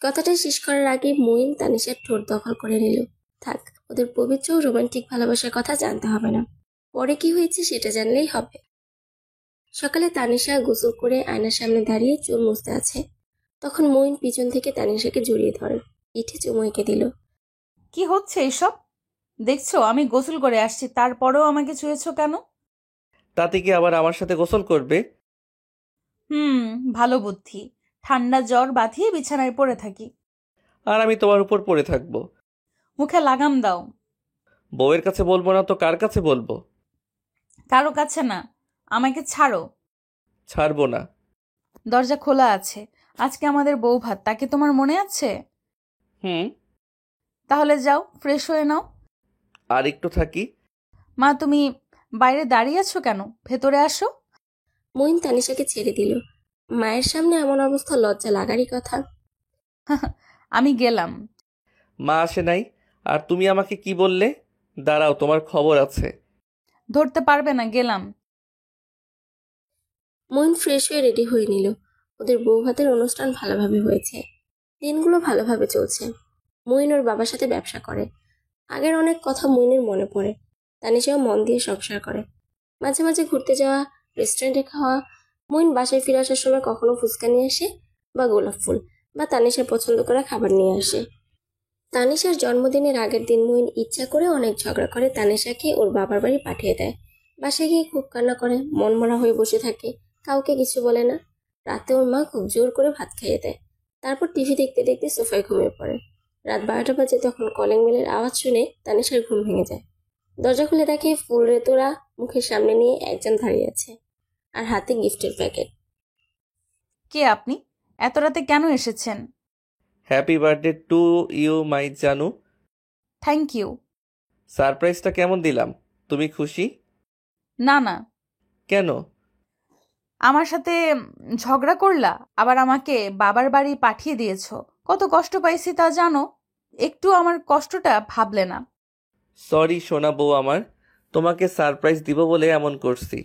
কথাটা শেষ করার আগে মুইন তানিশার ঠোঁট দখল করে নিল। থাক, ওদের পবিত্র ও রোমান্টিক ভালোবাসার কথা জানতে হবে না, পরে কি হয়েছে সেটা জানলেই হবে। সকালে তানিশা গোসল করে আয়নার সামনে দাঁড়িয়ে চুল মুছতে আছে, তখন মুইন পিছন থেকে তানিশাকে জড়িয়ে ধরে পিঠে চুমু এঁকে দিল। কি হচ্ছে এসব? দেখছো আমি গোসল করে আসছি, তারপরেও আমাকে ছুঁয়েছো কেন? তাতে কি আবার আমার সাথে গোসল করবে? ভালো বুদ্ধি। ঠান্ডা জ্বর বাঁধিয়ে বিছানায় পড়ে থাকি। আর আমি তোমার উপর পড়ে থাকবো? মুখে লাগাম দাও। বউয়ের কাছে বলবো না তো কার কাছে বলবো? কারো কাছে না, আমাকে ছাড়ো। ছাড়বো না। দরজা খোলা আছে, আজকে আমাদের বউ ভাত, তাকে তোমার মনে আছে? তাহলে যাও, ফ্রেশ হয়ে নাও। আর একটু থাকি। মা, তুমি বাইরে দাঁড়িয়ে আছো কেন? ভেতরে আসো। মুইন তানিশাকে ছেড়ে দিল। মায়ের সামনে এমন অবস্থা লজ্জা লাগারই কথা। আমি গেলাম। মা আসে নাই? আর তুমি আমাকে কি বললে? দাঁড়াও, তোমার খবর আছে। ধরতে পারবে না, গেলাম। মুইন ফ্রেশ হয়ে রেডি হয়ে নিল। ওদের বউ ভাতের অনুষ্ঠান ভালোভাবে হয়েছে, দিনগুলো ভালোভাবে চলছে। মুইন ওর বাবার সাথে ব্যবসা করে। আগের অনেক কথা মুইনের মনে পড়ে। তানিশাও মন দিয়ে সংসার করে। মাঝে মাঝে ঘুরতে যাওয়া, রেস্টুরেন্টে খাওয়া। মুইন বাসায় ফিরে আসার সময় কখনো ফুচকা নিয়ে আসে, বা গোলাপ ফুল, বা তানিশার পছন্দ করা খাবার নিয়ে আসে। তানিশার জন্মদিনের আগের দিন মুইন ইচ্ছা করে অনেক ঝগড়া করে তানিশাকে ওর বাবার বাড়ি পাঠিয়ে দেয়। বাসায় গিয়ে খুব কান্না করে, মনমরা হয়ে বসে থাকে, কাউকে কিছু বলে না। রাতে ওর মা খুব জোর করে ভাত খাইয়ে দেয়। তারপর টিভি দেখতে দেখতে সোফায় ঘুমিয়ে পড়ে। রাত 12টা বাজে, তখন কলিং বেলের আওয়াজ শুনে তানিশার ঘুম ভেঙে যায়। দরজা খুলে দেখে ফুল রেতোরা মুখের সামনে নিয়ে একজন দাঁড়িয়ে আছে, আর হাতে গিফটের প্যাকেট। কে আপনি? এত রাতে কেন এসেছেন? Happy birthday to you my জানু। Thank you. সারপ্রাইজটা কেমন দিলাম? তুমি খুশি? না না। কেন? আমার সাথে ঝগড়া করলা, আবার আমাকে বাবার বাড়ি পাঠিয়ে দিয়েছো। কত কষ্ট পাইছি তা জানো? একটু আমার কষ্টটা ভাবলে না। সরি সোনা বউ আমার, তোমাকে সারপ্রাইজ দিব বলে এমন করছি।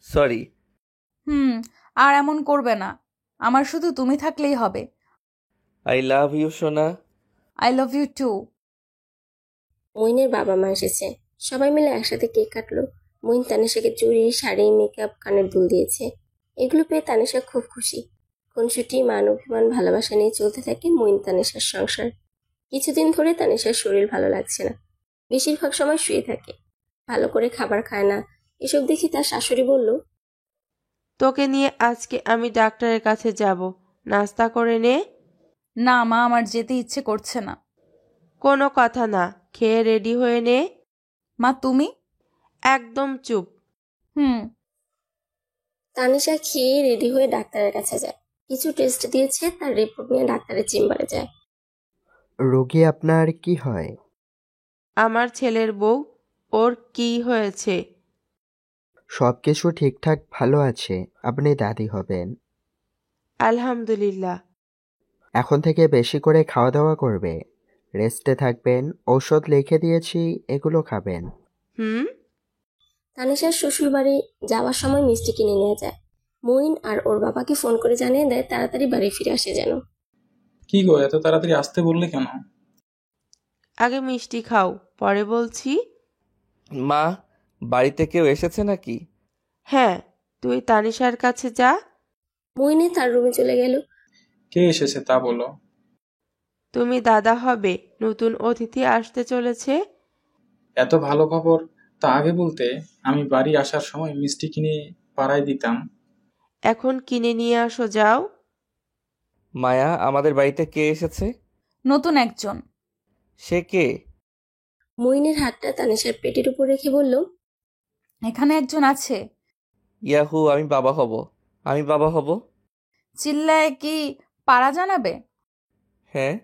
সরি। আর এমন করবে না, আমার শুধু তুমি থাকলেই হবে। আই লাভ ইউ সোনা। I love you too. মুইনের বাবা মা এসেছে, সবাই মিলে একসাথে কেক কাটলো। মুইন তানিশাকে চুড়ি, শাড়ি, মেকআপ, কানের দুল দিয়েছে। এগুলো পেয়ে তানিশা খুব খুশি। খুনসুটি, মান অভিমান, ভালোবাসা নিয়ে চলতে থাকে মুইন তানিশার সংসার। কিছুদিন ধরে তানিশার শরীর ভালো লাগছে না, বেশিরভাগ সময় শুয়ে থাকে, ভালো করে খাবার খায় না। এসব দেখি তার শাশুড়ি বলল, তোকে নিয়ে আজকে আমি ডাক্তারের কাছে যাব, নাস্তা করে নে। না মা, আমার যেতে ইচ্ছে করছে না। কোনো কথা না, খেয়ে রেডি হয়ে নে। মা তুমি? একদম চুপ। তানিশা খেয়ে রেডি হয়ে ডাক্তারের কাছে যায়। কিছু টেস্ট দিয়েছে, তার রিপোর্ট নিয়ে ডাক্তারের চেম্বারে যায়। রোগী আপনার কি হয়? আমার ছেলের বউ। ওর কি হয়েছে? সবকিছু ঠিকঠাক ভালো আছে। আপনি দাদি হবেন। আলহামদুলিল্লাহ। এখন থেকে বেশি করে খাওয়া দাওয়া করবে, রেস্টে থাকবেন, ঔষধ লিখে দিয়েছি, এগুলো খাবেন। হুম। তানিশার শ্বশুর বাড়ি যাওয়ার সময় মিষ্টি কিনে নিয়ে যায়। মঈন আর ওর বাবাকে ফোন করে জানিয়ে দেয় তাড়াতাড়ি বাড়ি ফিরে আসে যেন। কি গো, এত তাড়াতাড়ি আসতে বললে কেন? আগে মিষ্টি খাও, পরে বলছি। মা, বাড়িতে কেউ এসেছে নাকি? হ্যাঁ, তুই তানিশার কাছে যা। মঈনে তার রুমে চলে গেল। কে এসেছে তা বলো। তুমি দাদা হবে, নতুন অতিথি আসতে চলেছে। এত ভালো খবর, তা আগে বলতে আমি বাড়ি আসার সময় মিষ্টি কিনে পাড়ায় দিতাম। এখন কিনে নিয়ে আসো, যাও। মায়া, আমাদের বাড়িতে কে এসেছে? নতুন একজন। সে কে? মঈনের হাতটা তানিশার পেটের উপর রেখে বলল, এখানে একজন আছে। ইয়াহু, আমি বাবা হব, আমি বাবা হব। চিল্লায় কি পাড়া জানাবে? হ্যাঁ,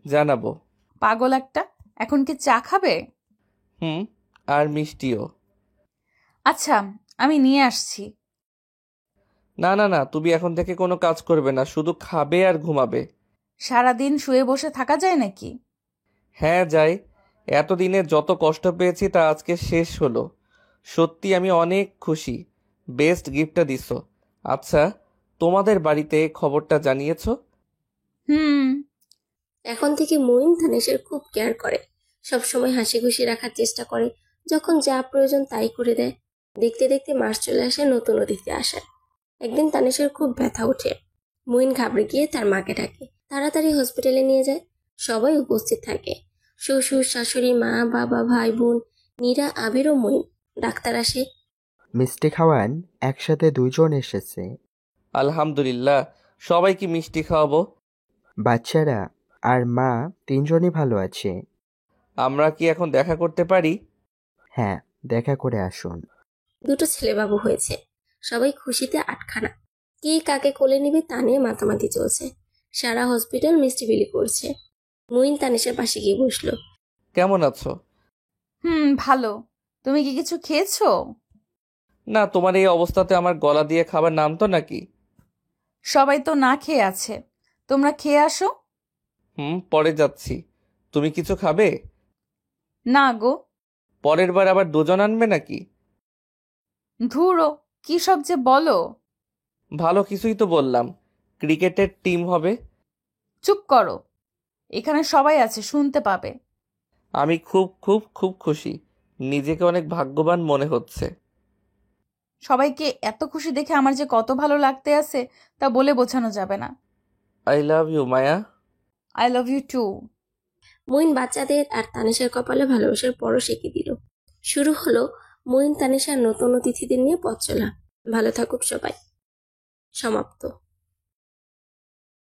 জানাবো। পাগল একটা। এখন কি চা খাবে? হুম, আর মিষ্টিও। আচ্ছা, আমি নিয়ে আসছি। না না না, তুমি এখন থেকে কোনো কাজ করবে না, শুধু খাবে আর ঘুমাবে। সারাদিন শুয়ে বসে থাকা যায় নাকি? হ্যাঁ যাই, এতদিনে যত কষ্ট পেয়েছি তা আজকে শেষ হলো। সত্যি আমি অনেক খুশি, বেস্ট গিফটটা দিছো। আচ্ছা, তোমাদের বাড়িতে খবরটা জানিয়েছো? হুম। এখন থেকে মঈন তানিশার খুব কেয়ার করে, সবসময় হাসি খুশি রাখার চেষ্টা করে, যখন যা প্রয়োজন তাই করে দেয়। দেখতে দেখতে মাস চলে আসে নতুন অতিথি আসার। একদিন তানিশার খুব ব্যথা ওঠে। মঈন ঘাবড়ে গিয়ে তার মাকে ডাকে, তাড়াতাড়ি হসপিটালে নিয়ে যায়। সবাই উপস্থিত থাকে, শ্বশুর শাশুড়ি, মা বাবা, ভাই বোন, নীরা, আবির ও মঈন। ডাক্তার আসে। মিষ্টি খাওয়ান, একসাথে 2 জন এসেছে। আলহামদুলিল্লাহ, সবাইকে মিষ্টি খাওয়াবো। বাচ্চারা আর মা 3 জনই ভালো আছে। আমরা কি এখন দেখা করতে পারি? হ্যাঁ, দেখা করে আসুন। 2টো ছেলেবাবু হয়েছে। সবাই খুশিতে আটখানা। কে কাকে কোলে নিবে তা নিয়ে মাতামাতি চলছে। সারা হসপিটাল মিষ্টি বিলি করছে। মঈন তানিশার পাশে গিয়ে বসলো। কেমন আছো? ভালো। তুমি কি কিছু খেয়েছো? না, তোমার এই অবস্থাতে আমার গলা দিয়ে খাবার নামতো নাকি? সবাই তো না খেয়ে আছে, তোমরা খেয়ে আসো। পরে যাচ্ছি। তুমি কিছু খাবে? না গো। পরের বার আবার 2 জন আনবে নাকি? ধুরো, কি সব যে বলো। ভালো কিছুই তো বললাম, ক্রিকেটের টিম হবে। চুপ করো, এখানে সবাই আছে, শুনতে পাবে। আমি খুব খুব খুব খুশি, নিজেকে অনেক ভাগ্যবান মনে হচ্ছে। সবাইকে এত খুশি দেখে আমার যে কত ভালো লাগতে আছে তা বলে বোঝানো যাবে না। I love you Maya. I love you too. Moin বাচ্চাদের আর তানিশার কপালে ভালোবাসার পরশ এঁকে দিল। শুরু হলো মঈন তানিশার নতুন অতিথিদের নিয়ে পথ চলা। ভালো থাকুক সবাই। সমাপ্ত।